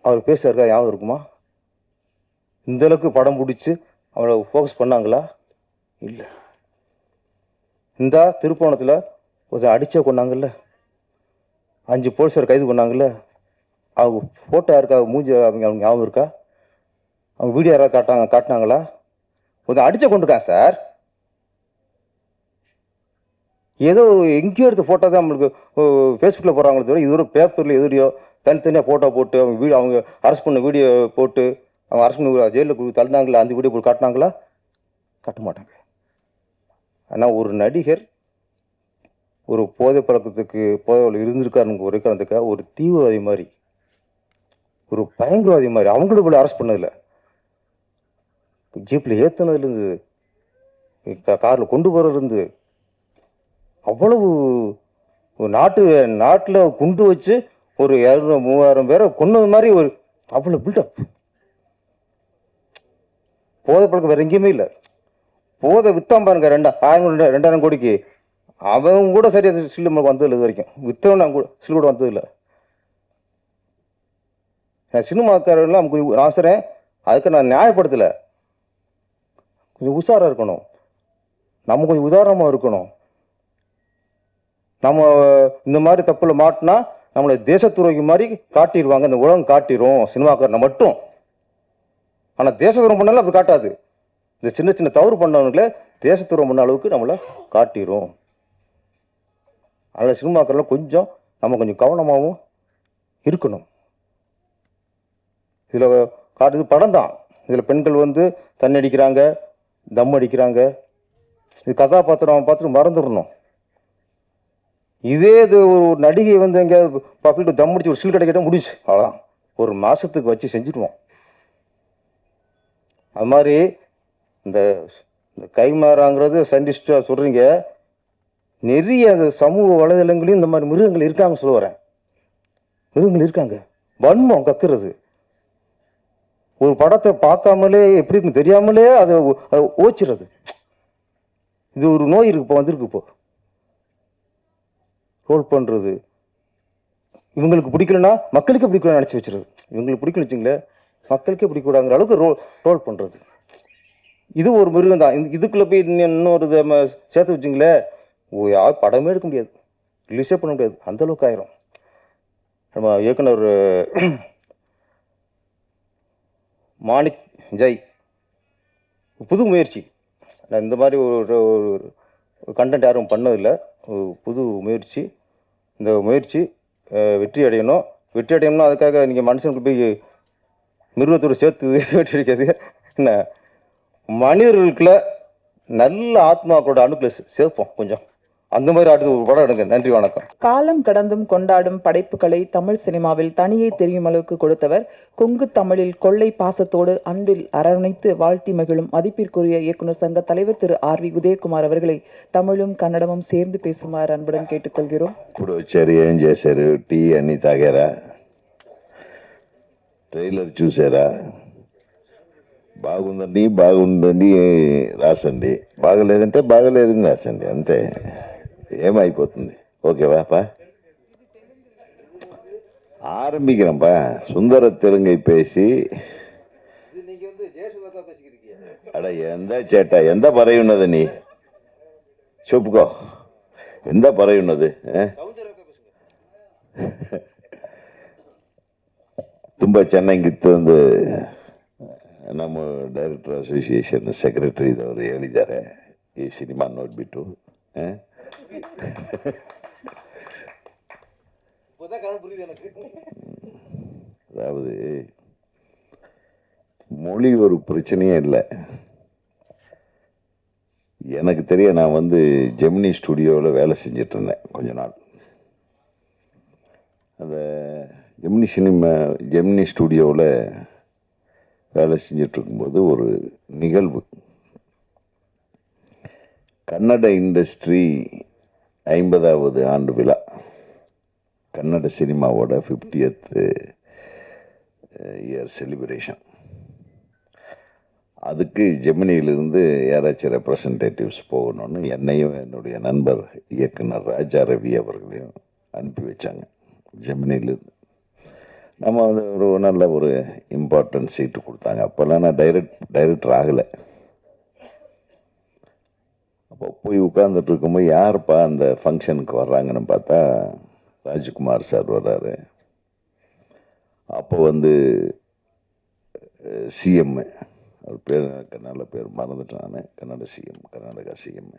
அவர் பேசுறதா ஞாபகம் இருக்குமா? இந்த அளவுக்கு படம் பிடிச்சி அவளை ஃபோக்கஸ் பண்ணாங்களா? இல்லை. இந்த திருப்போணத்தில் ஒரு அடிச்சே கொண்டாங்கல்ல, 5 போலீஸார் கைது பண்ணாங்கல்ல, அவங்க ஃபோட்டோ இருக்கா, மூஞ்சி அவங்க ஞாபகம் இருக்கா? அவங்க வீடியோ யாராவது காட்டினாங்களா? ஒரு அடிச்ச கொண்டுருக்கான் சார். ஏதோ ஒரு எங்கேயோ எடுத்த ஃபோட்டோ தான் நம்மளுக்கு ஃபேஸ்புக்கில் போடுறாங்களே தவிர, இது ஒரு பேப்பரில் எதிரியோ தனித்தனியாக ஃபோட்டோ போட்டு அவங்க அரெஸ்ட் பண்ண வீடியோ போட்டு அவங்க அரெஸ்ட் பண்ணி ஜெயிலில் தள்ளினாங்களா, அந்த வீடியோ போட்டு காட்டினாங்களா? காட்ட மாட்டாங்க. ஆனால் ஒரு நடிகர் ஒரு போதை பழக்கத்துக்கு போதையில் இருந்திருக்காருன்னு ஒரு காரணத்துக்காக ஒரு தீவிரவாதி மாதிரி, ஒரு பயங்கரவாதி மாதிரி அவங்களுக்குள்ள அரெஸ்ட் பண்ணதில்லை, ஜீப்பில் ஏற்றுனதுலேருந்து காரில் கொண்டு போகிறதுலேருந்து அவ்வளவு நாட்டில் குண்டு வச்சு ஒரு 200-3000 பேரை கொன்னது மாதிரி ஒரு அவ்வளோ பில்டப். போதை பழக்கம் வேற எங்கேயுமே இல்லை. போதை விற்றான் பாருங்க, 2000 கோடிக்கு, அவன் கூட சரியாக சில்லு வந்ததில்லை இது வரைக்கும். விற்றவன் கூட சில்லு கூட வந்ததில்லை. சினிமாக்காரெல்லாம் கொஞ்சம் நான் சொல்கிறேன், அதுக்கு நான் நியாயப்படுத்தலை. கொஞ்சம் உஷாராக இருக்கணும், நம்ம கொஞ்சம் உதாரணமாக இருக்கணும். நம்ம இந்த மாதிரி தப்புல மாட்டினா நம்மளை தேசத்துறைக்கு மாதிரி காட்டிடுவாங்க, இந்த உலகம் காட்டிடும் சினிமாக்காரனை மட்டும். ஆனால் தேசத்துறம் பண்ணாலும் அப்படி காட்டாது. இந்த சின்ன சின்ன தவறு பண்ணவங்களே தேசத்துறம் பண்ண அளவுக்கு நம்மளை காட்டிடும். அதனால் சினிமாக்காரெல்லாம் நம்ம கொஞ்சம் கவனமாகவும் இருக்கணும். இதில் காட்டுது படம் தான். இதில் பெண்கள் தண்ணி அடிக்கிறாங்க, தம் அடிக்கிறாங்க. இது கதாபாத்திரம் பார்த்துட்டு மறந்துடணும். இதே இது ஒரு நடிகை எங்கேயாவது பப்ளிக் தம் அடிச்சு ஒரு சில் கிடைக்கிட்ட முடிச்சு, அவ்வளோதான். ஒரு மாதத்துக்கு வச்சு செஞ்சுடுவோம். அது மாதிரி இந்த கைமாறாங்கிறது சயின்டிஸ்டாக சொல்கிறீங்க, நிறைய அந்த சமூக வலைதளங்களையும் இந்த மாதிரி மிருகங்கள் இருக்காங்க சொல்ல வரேன். மிருகங்கள் இருக்காங்க. வன்மம் கக்குறது, ஒரு படத்தை பார்க்காமலே எப்படி இருக்குன்னு தெரியாமலே அதை ஓச்சிறது. இது ஒரு நோய் இருக்கு, இப்போ வந்திருக்கு. இப்போ ரோல் பண்ணுறது, இவங்களுக்கு பிடிக்கலன்னா மக்களுக்கே பிடிக்கல நினச்சி வச்சுருது. இவங்களுக்கு பிடிக்கல வச்சுங்களே, மக்களுக்கே பிடிக்கூடாங்கிற அளவுக்கு ரோல் பண்ணுறது. இது ஒரு மிருகம் தான். இதுக்குள்ளே போய் இன்னொரு சேர்த்து வச்சுங்களே, யாரும் படமே எடுக்க முடியாது, ரிலீஸே பண்ண முடியாது, அந்தளவுக்கு ஆயிரும். நம்ம இயக்குனர் மாணிக் ஜெய் புது முயற்சி. நான் இந்த மாதிரி ஒரு கண்டென்ட் யாரும் பண்ணதில்லை, புது முயற்சி. இந்த முயற்சி வெற்றி அடையணும். வெற்றி அடையணும்னா அதுக்காக நீங்கள் மனுஷனுக்கு போய் மிருகத்தோடு சேர்த்து வெற்றி அடிக்காது. என்ன, மனிதர்களுக்குள்ள நல்ல ஆத்மாக்களோட அணுக்களை சேர்ப்போம் கொஞ்சம். அந்த மாதிரி அடுத்து ஒரு படம் எடுங்க. நன்றி, வணக்கம். காலம் கடந்தும் கொண்டாடும் படைப்புகளை தமிழ் சினிமாவில் தனியே தெரியும் அளவுக்கு கொடுத்தவர். கொங்கு தமிழில் கொள்ளை பாசத்தோடு அன்பில் அரவணைத்து வாழ்த்தி மகிழும் மதிப்பிற்குரிய இயக்குனர் சங்க தலைவர் திரு R.V. உதயகுமார் அவர்களை தமிழும் கன்னடமும் சேர்ந்து பேசுமாறு அன்புடன் கேட்டுக்கொள்கிறோம். ఇప్పుడు వచ్చారు, ఏం చేశారు, టీ అన్ని తాగారా, ట్రైలర్ చూసారా, బాగుందండి రాసండి, బాగలేదంటే బాగలేదని రాసండి, అంతే. ఏమైపోతుంది? ఓకేవాப்பா, ஆரம்பிக்கிறேன்ப்பா. சுந்தர தெலுங்கை பேசி అడ ఎంత చేట, ఎంత పరయున్నది నీ చెప్పుకో, ఎంత పరయున్నది? ತುಂಬ ಚೆನ್ನಾಗಿತ್ತು ಒಂದು ನಮ್ಮ ಡೈರೆಕ್ಟರ್ ಅಸೋಸಿಯೇಷನ್ ಸೆಕ್ರೆಟರಿ ಇದ್ದವರು ಹೇಳಿದ್ದಾರೆ ಈ ಸಿನಿಮಾ ನೋಡಿಬಿಟ್ಟು. அதாவது மொழி ஒரு பிரச்சனையே இல்லை. எனக்கு தெரிய நான் வந்து ஜெமினி ஸ்டுடியோவில் வேலை செஞ்சிட்டு இருந்தேன் கொஞ்ச நாள். அந்த ஜெமினி ஸ்டுடியோவில் வேலை செஞ்சிட்டு இருக்கும்போது ஒரு நிகழ்வு, கன்னட இண்டஸ்ட்ரி 50வது ஆண்டு விழா, கன்னட சினிமாவோட 50th இயர் செலிப்ரேஷன். அதுக்கு ஜெமினியிலிருந்து யாராச்சும் ரெப்ரசன்டேட்டிவ்ஸ் போகணும்னு என்னையும் என்னுடைய நண்பர் இயக்குனர் ராஜா ரவி அவர்களையும் அனுப்பி வச்சாங்க ஜெமினியிலிருந்து. நம்ம வந்து ஒரு நல்ல ஒரு இம்பார்ட்டன்ட் சீட்டு கொடுத்தாங்க. அப்போல்லாம் நான் டைரக்டர் ஆகலை. அப்போ போய் உட்கார்ந்துட்டு இருக்கும்போது யாருப்பா அந்த ஃபங்க்ஷனுக்கு வர்றாங்கன்னு பார்த்தா ராஜ்குமார் சார் வர்றாரு. அப்போ வந்து சிஎம், அவர் பேர் நல்ல பேர் மறந்துட்டான், கன்னட சிஎம், கர்நாடகா சிஎம்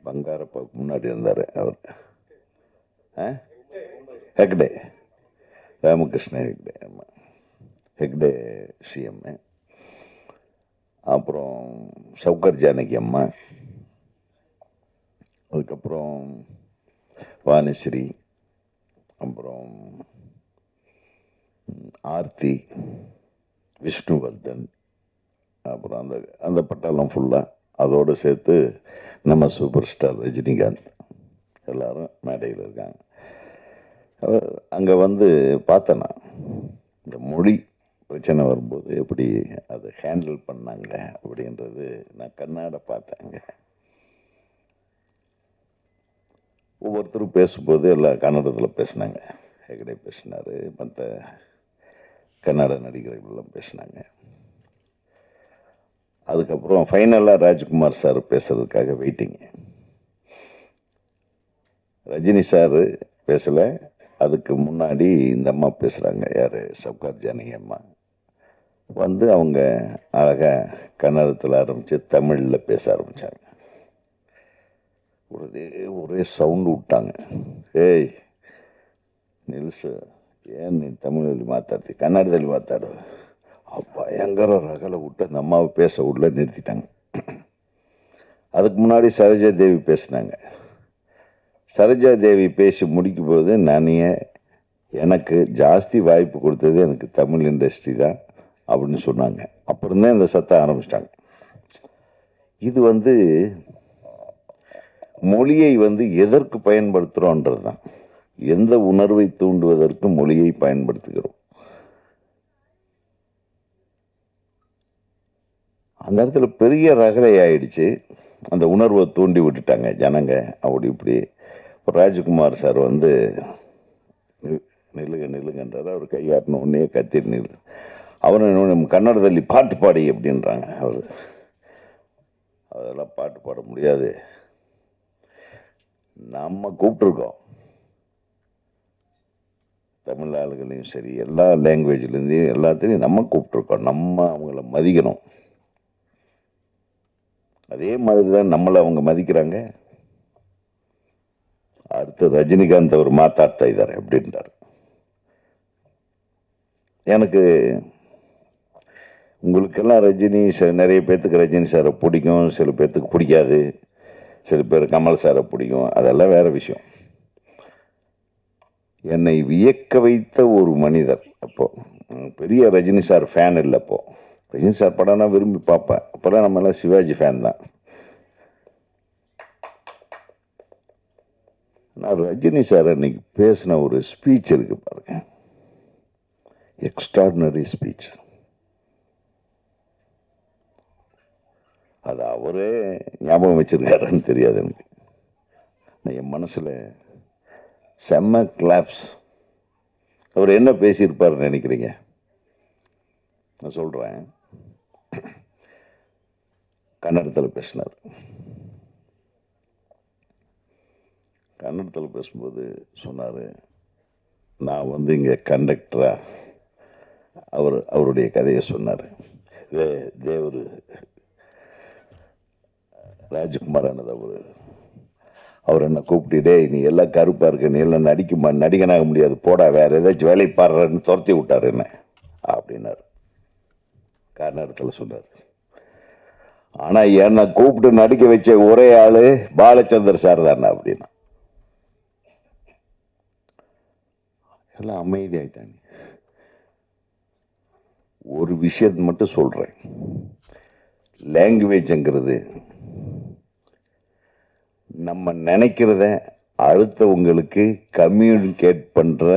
பங்காரப்பாவுக்கு முன்னாடி இருந்தார் அவர், ஹெக்டே, ராமகிருஷ்ண ஹெக்டே. ஆமாம், ஹெக்டே சிஎம். அப்புறம் சௌகர் ஜானகி அம்மா, அதுக்கப்புறம் வாணிஸ்ரீ, அப்புறம் ஆர்த்தி, விஷ்ணுவர்தன், அப்புறம் அந்த பட்டாளம் ஃபுல்லாக, அதோடு சேர்த்து நம்ம சூப்பர் ஸ்டார் ரஜினிகாந்த் எல்லாரும் மேடையில் இருக்காங்க. அங்கே வந்து பார்த்தேன் நான் இந்த மொழி பிரச்சனை வரும்போது எப்படி அதை ஹேண்டில் பண்ணாங்க அப்படின்றது நான் கண்ணாட பார்த்தேங்க. ஒவ்வொருத்தரும் பேசும்போது எல்லாம் கன்னடத்தில் பேசினாங்க. ஹெகடே பேசினார், மற்ற கன்னட நடிகர்கள்லாம் பேசினாங்க. அதுக்கப்புறம் ஃபைனலாக ராஜ்குமார் சார் பேசுறதுக்காக வெயிட்டிங்க. ரஜினி சார் பேசலை, அதுக்கு முன்னாடி இந்த அம்மா பேசுகிறாங்க. யார்? சவுகார் ஜானகி அம்மா வந்து அவங்க அழகாக கன்னடத்தில் ஆரம்பித்து தமிழில் பேச ஆரம்பித்தாங்க. ஒரே சவுண்டு விட்டாங்க. ಏಯ್ ನಿಲ್ಸು, ಏನು ನೀನು ತಮಿಳಲ್ಲಿ ಮಾತಾಡ್ತಿ, ಕನ್ನಡದಲ್ಲಿ ಮಾತಾಡು. பயங்கர ரகலை விட்டு அந்த அம்மாவை பேச உள்ள நிறுத்திட்டாங்க. அதுக்கு முன்னாடி சரோஜா தேவி பேசினாங்க. சரோஜா தேவி பேசி முடிக்கும் போது எனக்கு ஜாஸ்தி வாய்ப்பு கொடுத்தது எனக்கு தமிழ் இண்டஸ்ட்ரி தான் அப்படின்னு சொன்னாங்க. அப்புறம் தான் இந்த சத்தம் ஆரம்பிச்சிட்டாங்க. இது வந்து மொழியை வந்து எதற்கு பயன்படுத்துகிறோன்றது தான். எந்த உணர்வை தூண்டுவதற்கு மொழியை பயன்படுத்துகிறோம். அந்த இடத்துல பெரிய ரகலை ஆயிடுச்சு. அந்த உணர்வை தூண்டி விட்டுட்டாங்க ஜனங்க. அப்படி இப்படி ராஜ்குமார் சார் வந்து நில்லுங்கன்றார். அவர் கையாட்டின உடனே கத்தி நில்லு. அவரும் நம்ம கன்னடದಲ್ಲಿ பாட்டு பாடி அப்படின்றாங்க. அதெல்லாம் பாட்டு பாட முடியாது, நம்ம கூப்பிட்டுருக்கோம். தமிழ் ஆளுகளையும் சரி, எல்லா லாங்குவேஜ்லேருந்தையும் எல்லாத்தையும் நம்ம கூப்பிட்டுருக்கோம். நம்ம அவங்கள மதிக்கணும். அதே மாதிரி தான் நம்மளை அவங்க மதிக்கிறாங்க. அடுத்து ரஜினிகாந்த் அவர் மாத்தாಡ್ತಾ ಇದ್ದಾರೆ அப்படின்றார். எனக்கு உங்களுக்கெல்லாம் ரஜினி சார், நிறைய பேர்த்துக்கு ரஜினி சாரை பிடிக்கும், சில பேர்த்துக்கு பிடிக்காது, சில பேர் கமல் சாரை பிடிக்கும், அதெல்லாம் வேற விஷயம். என்னை வியக்க வைத்த ஒரு மனிதர். அப்போ பெரிய ரஜினி சார் ஃபேன் இல்லை. அப்போ ரஜினி சார் படம்னா விரும்பி பார்ப்பேன். அப்போல்லாம் நம்மளாம் சிவாஜி ஃபேன் தான். நான் ரஜினி சார் அன்னைக்கு பேசின ஒரு ஸ்பீச் இருக்கு பாருங்க, எக்ஸ்ட்ராடினரி ஸ்பீச். அது அவரே ஞாபகம் வச்சிருக்காருன்னு தெரியாது எனக்கு. என் மனசில் செம்ம கிளாப்ஸ். அவர் என்ன பேசியிருப்பாருன்னு நினைக்கிறீங்க? நான் சொல்கிறேன். கன்னடத்தில் பேசினார். கன்னடத்தில் பேசும்போது சொன்னார், நான் வந்து இங்கே கண்டக்டராக அவருடைய கதையை சொன்னார். தேவர் ராஜ்குமாரானது அவர் என்ன கூப்பிட்டுட்டே, நீ எல்லாம் கருப்பாக இருக்க, நீ எல்லாம் நடிகனாக முடியாது, போடா வேறு ஏதாச்சும் வேலை பாடுறன்னு துரத்தி விட்டார் என்ன அப்படின்னார். கன்னடத்தில் சொன்னார். ஆனால் என்னை கூப்பிட்டு நடிக்க வச்ச ஒரே ஆள் பாலச்சந்தர் சார் தானே அப்படின்னா. எல்லாம் அமைதியாயிட்டாங்க. ஒரு விஷயத்தை மட்டும் சொல்கிறேன், லாங்குவேஜ்ங்கிறது நம்ம நினைக்கிறத அடுத்தவங்களுக்கு கம்யூனிகேட் பண்ணுற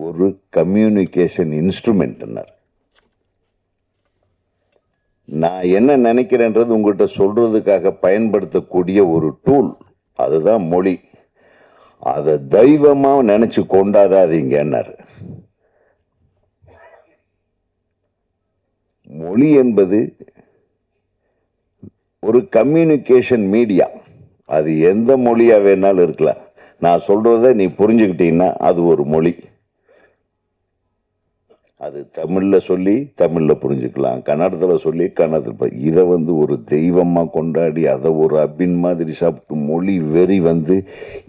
ஒரு கம்யூனிகேஷன் இன்ஸ்ட்ருமெண்ட்னார். நான் என்ன நினைக்கிறேன்றது உங்கள்கிட்ட சொல்றதுக்காக பயன்படுத்தக்கூடிய ஒரு டூல், அதுதான் மொழி. அதை தெய்வமாக நினைச்சு கொண்டாடாதீங்கன்னார். மொழி என்பது ஒரு கம்யூனிகேஷன் மீடியா. அது எந்த மொழியா வேணாலும் இருக்கலாம். நான் சொல்றத நீ புரிஞ்சுக்கிட்டீங்கன்னா அது ஒரு மொழி. அது தமிழ்ல சொல்லி தமிழ்ல புரிஞ்சுக்கலாம், கன்னடத்தில் சொல்லி கன்னடத்தில். இதை வந்து ஒரு தெய்வமாக கொண்டாடி அதை ஒரு அபின் மாதிரி சாப்பிட்டு மொழி வெறி வந்து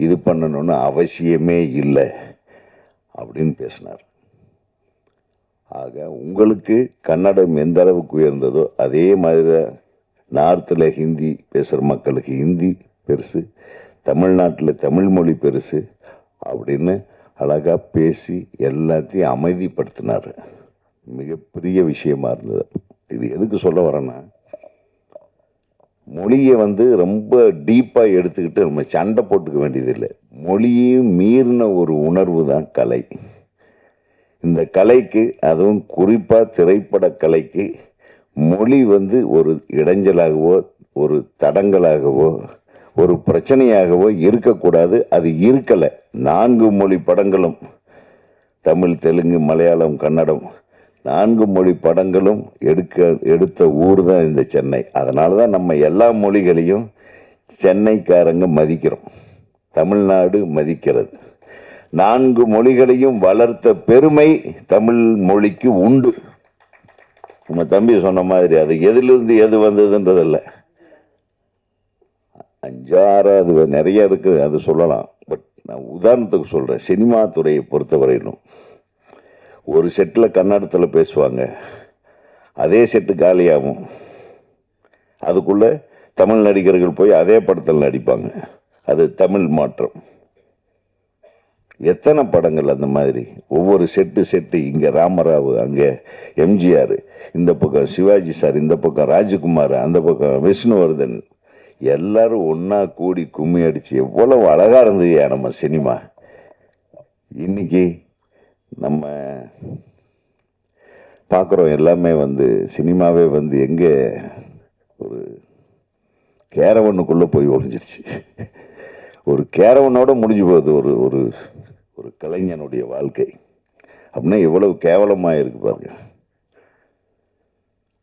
இது பண்ணணும்னு அவசியமே இல்லை அப்படின்னு பேசினார். ஆக உங்களுக்கு கன்னடம் எந்த அளவுக்கு உயர்ந்ததோ அதே மாதிரி நார்த்தில் ஹிந்தி பேசுகிற மக்களுக்கு ஹிந்தி பெருசு, தமிழ்நாட்டில் தமிழ் மொழி பெருசு அப்படின்னு அழகாக பேசி எல்லாத்தையும் அமைதிப்படுத்தினார். மிகப்பெரிய விஷயமா இருந்தது. இது எதுக்கு சொல்ல வரேன்னா, மொழியை வந்து ரொம்ப டீப்பாக எடுத்துக்கிட்டு நம்ம சண்டை போட்டுக்க வேண்டியதில்லை. மொழியையும் மீறின ஒரு உணர்வு தான் கலை. இந்த கலைக்கு, அதுவும் குறிப்பாக திரைப்பட கலைக்கு, மொழி வந்து ஒரு இடைஞ்சலாகவோ ஒரு தடங்கலாகவோ ஒரு பிரச்சனையாகவோ இருக்கக்கூடாது. அது இருக்கலை. 4 மொழி படங்களும், தமிழ், தெலுங்கு, மலையாளம், கன்னடம் 4 மொழி படங்களும் எடுத்த ஊர் தான் இந்த சென்னை. அதனால தான் நம்ம எல்லா மொழிகளையும் சென்னைக்காரங்க மதிக்கிறோம், தமிழ்நாடு மதிக்கிறது. 4 மொழிகளையும் வளர்த்த பெருமை தமிழ் மொழிக்கு உண்டு. நம்ம தம்பி சொன்ன மாதிரி அது எதிலிருந்து எது வந்ததுன்றதில்லை. 5, 6 அது நிறைய இருக்கு, அது சொல்லலாம். பட் நான் உதாரணத்துக்கு சொல்கிறேன். சினிமா துறையை பொறுத்தவரையிலும் ஒரு செட்டில் கன்னடத்தில் பேசுவாங்க, அதே செட்டு காலியாகும், அதுக்குள்ளே தமிழ் நடிகர்கள் போய் அதே படத்தில் நடிப்பாங்க. அது தமிழ் மாற்றம். எத்தனை படங்கள் அந்த மாதிரி ஒவ்வொரு செட்டு இங்கே ராமராவ், அங்கே எம்ஜிஆர், இந்த பக்கம் சிவாஜி சார், இந்த பக்கம் ராஜ்குமார், அந்த பக்கம் விஷ்ணுவர்தன், எல்லாரும் ஒன்றா கூடி கும்மி அடித்து எவ்வளவு அழகாக இருந்ததுயா நம்ம சினிமா. இன்னைக்கு நம்ம பார்க்குறோம் எல்லாமே வந்து சினிமாவே வந்து எங்கே ஒரு கேரவனுக்குள்ளே போய் ஒழிஞ்சிருச்சு. ஒரு கேரவனோட முடிஞ்சு போகுது ஒரு ஒரு ஒரு கலைஞனுடைய வாழ்க்கை. அப்படின்னா எவ்வளவு கேவலமாக இருக்கு பாருங்க.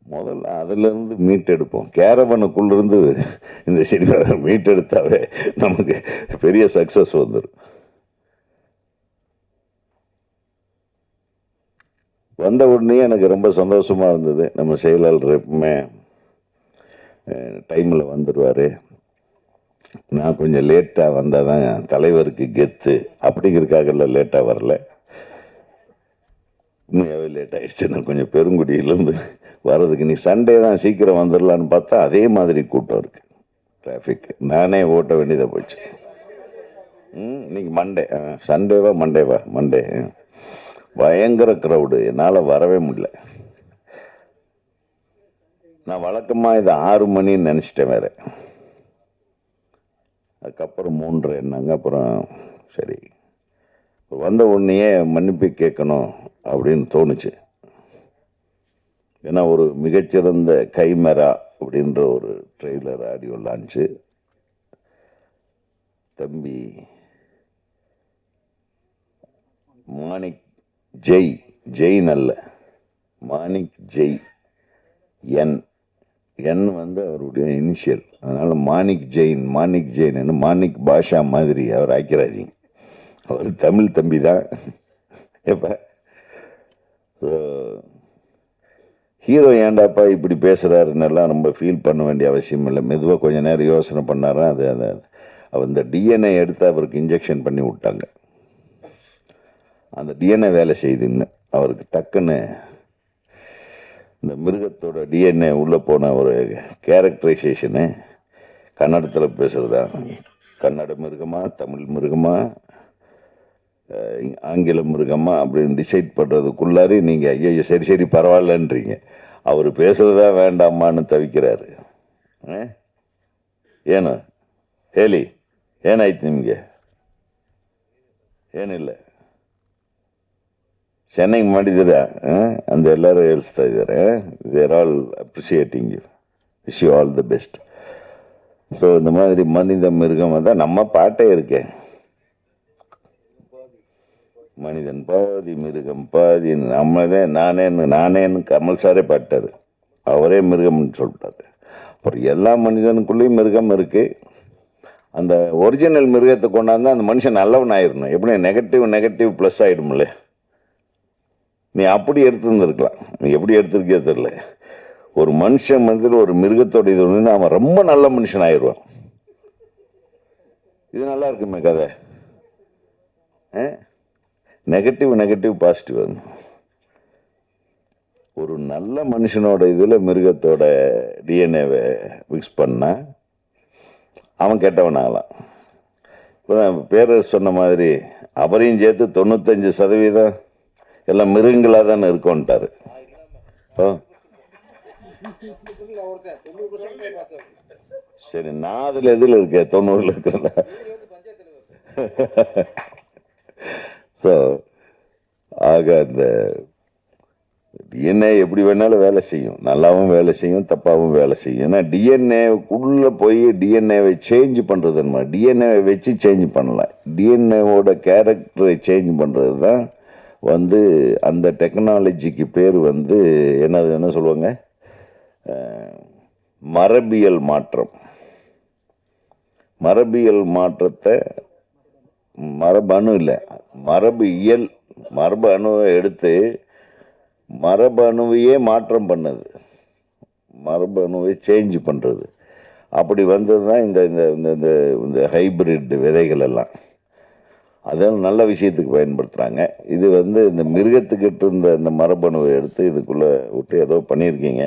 முதல்ல அதிலிருந்து மீட்டெடுப்போம். கேரவனுக்குள்ளிருந்து இந்த சினிமாவை மீட்டெடுத்தாவே நமக்கு பெரிய சக்ஸஸ் வந்துடும். வந்த உடனே எனக்கு ரொம்ப சந்தோஷமாக இருந்தது. நம்ம செயலாளர் எப்பவுமே டைமில் வந்துடுவார். நான் கொஞ்சம் லேட்டாக வந்தால் தான் தலைவருக்கு கெத்து அப்படிங்கிறதுக்காக லேட்டாக வரல. உண்மையாகவே லேட் ஆகிடுச்சு. நான் கொஞ்சம் பெருங்குடியிலேருந்து வர்றதுக்கு. நீ சண்டே தான் சீக்கிரம் வந்துடலான்னு பார்த்தா அதே மாதிரி கூட்டம் இருக்கு, டிராஃபிக். நானே ஓட்ட வேண்டியதாக போச்சு. இன்னைக்கு மண்டே, சண்டேவா மண்டே பயங்கர க்ரௌடு, என்னால் வரவே முடியல. நான் வழக்கமாக இது 6 மணின்னு நினச்சிட்டேன் வேற. அதுக்கப்புறம் 3:30 என்னாங்க. அப்புறம் சரி வந்த உடனேயே மன்னிப்பு கேட்கணும் அப்படின்னு தோணுச்சு. ஏன்னா ஒரு மிகச்சிறந்த கைமேரா அப்படின்ற ஒரு ட்ரெய்லர் ஆடியோ லான்ச்சு தம்பி மாணிக் ஜெயின் அல்ல, மாணிக் ஜெய், என் வந்து அவருடைய இனிஷியல். அதனால மாணிக் ஜெயின் மாணிக் பாஷா மாதிரி அவர் ஆக்கிறாதீங்க. அவர் தமிழ் தம்பி தான். எப்ப ஹீரோ ஏண்டாப்பா இப்படி பேசுகிறாருன்னெல்லாம் ரொம்ப ஃபீல் பண்ண வேண்டிய அவசியம் இல்லை. மெதுவாக கொஞ்ச நேரம் யோசனை பண்ணாரா, அவர் இந்த டிஎன்ஏ எடுத்து அவருக்கு இன்ஜெக்ஷன் பண்ணி விட்டாங்க. அந்த டிஎன்ஏ வேலை செய்யுதுன்னு அவருக்கு டக்குன்னு இந்த மிருகத்தோட டிஎன்ஏ உள்ளே போன ஒரு கேரக்டரைசேஷனு கன்னடத்தில் பேசுகிறதா, கன்னட மிருகமா, தமிழ் மிருகமா, ஆங்கில மிருகமா அப்படின்னு டிசைட் பண்ணுறதுக்குள்ளாரி நீங்கள் ஐயோ சரி பரவாயில்லன்றீங்க. அவர் பேசுகிறதா வேண்டாமான்னு தவிக்கிறாரு. ಏನು ಹೇಳಿ ಏನಾಯ್ತು ನಿಮಗೆ? ಏನಿಲ್ಲ, ಚೆನ್ನಾಗಿ ಮಾಡಿದ್ದೀರಾ ಅಂತ ಎಲ್ಲರೂ ಹೇಳ್ತಾ ಇದ್ದಾರೆ. They are all appreciating you, wish you all the best. So இந்த மாதிரி மனித மிருகம் தான் நம்ம பாட்டே இருக்கே, மனிதன் பாதி மிருகம் பாதி. நானேன்னு கமல் சாரே பாட்டாரு, அவரே மிருகம்னு சொல்லிட்டாரு. அப்புறம் எல்லா மனிதனுக்குள்ளேயும் மிருகம் இருக்கு. அந்த ஒரிஜினல் மிருகத்தை கொண்டாந்து அந்த மனுஷன் நல்லவன் ஆயிடணும். எப்படி நெகட்டிவ் ப்ளஸ் ஆகிடும்ல. நீ அப்படி எடுத்துருந்துருக்கலாம், நீ எப்படி எடுத்திருக்கே தெரியல. ஒரு மனுஷன் ஒரு மிருகத்தோட இது ஒன்று அவன் ரொம்ப நல்ல மனுஷன் ஆயிடுவான். இது நல்லா இருக்குமே கதை. Negative positive. ஒரு நல்ல மனுஷனோட இதில் மிருகத்தோட டிஎன்ஏவை மிக்ஸ் பண்ணால் அவன் கெட்டவன் ஆகலாம். இப்போ பேரர் சொன்ன மாதிரி அவரையும் சேர்த்து 95% எல்லாம் மிருகங்களாக தானே இருக்கோன்ட்டாரு. சரி, நான் அதில் எதில் இருக்கேன்? 90 இருக்கிறத. ஸோ ஆக அந்த டிஎன்ஏ எப்படி வேணாலும் வேலை செய்யும், நல்லாவும் வேலை செய்யும், தப்பாகவும் வேலை செய்யும். ஏன்னா டிஎன்ஏக்குள்ளே போய் டிஎன்ஏவை சேஞ்ச் பண்ணுறது, டிஎன்ஏவை வச்சு சேஞ்ச் பண்ணலாம். டிஎன்ஏவோட கேரக்டரை சேஞ்ச் பண்ணுறது தான் வந்து அந்த டெக்னாலஜிக்கு பேர் வந்து என்ன சொல்லுவாங்க, மரபியல் மாற்றம். மரபியல் மாற்றத்தை மரபணு இல்லை, மரபு அணுவை எடுத்து மரபணுவையே மாற்றம் பண்ணது, மரபணுவை சேஞ்ச் பண்ணுறது. அப்படி வந்தது தான் இந்த ஹைபிரிட் விதைகள் எல்லாம். அதெல்லாம் நல்ல விஷயத்துக்கு பயன்படுத்துகிறாங்க. இது வந்து இந்த மிருகத்துக்கிட்ட இருந்த இந்த மரபணுவை எடுத்து இதுக்குள்ளே விட்டு ஏதோ பண்ணியிருக்கீங்க.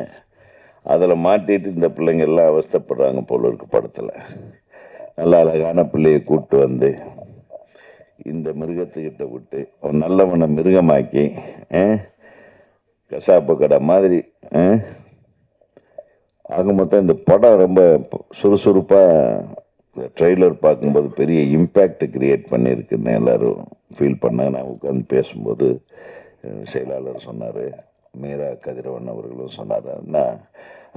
அதில் மாட்டிட்டு இந்த பிள்ளைங்கள்லாம் அவஸ்தைப்படுறாங்க போல இருக்கு படத்தில். நல்ல அழகான பிள்ளையை கூப்பிட்டு வந்து இந்த மிருகத்துக்கிட்ட விட்டு அவன் நல்லவனை மிருகமாக்கி கசாப்பு கடை மாதிரி ஆக மொத்தம் இந்த படம் ரொம்ப சுறுசுறுப்பாக ட்ரெய்லர் பார்க்கும்போது பெரிய இம்பேக்ட் கிரியேட் பண்ணியிருக்குன்னு எல்லோரும் ஃபீல் பண்ணாங்க. நான் உட்காந்து பேசும்போது செயலாளர் சொன்னார், மீரா கதிரவன் அவர்களும் சொன்னார். நான்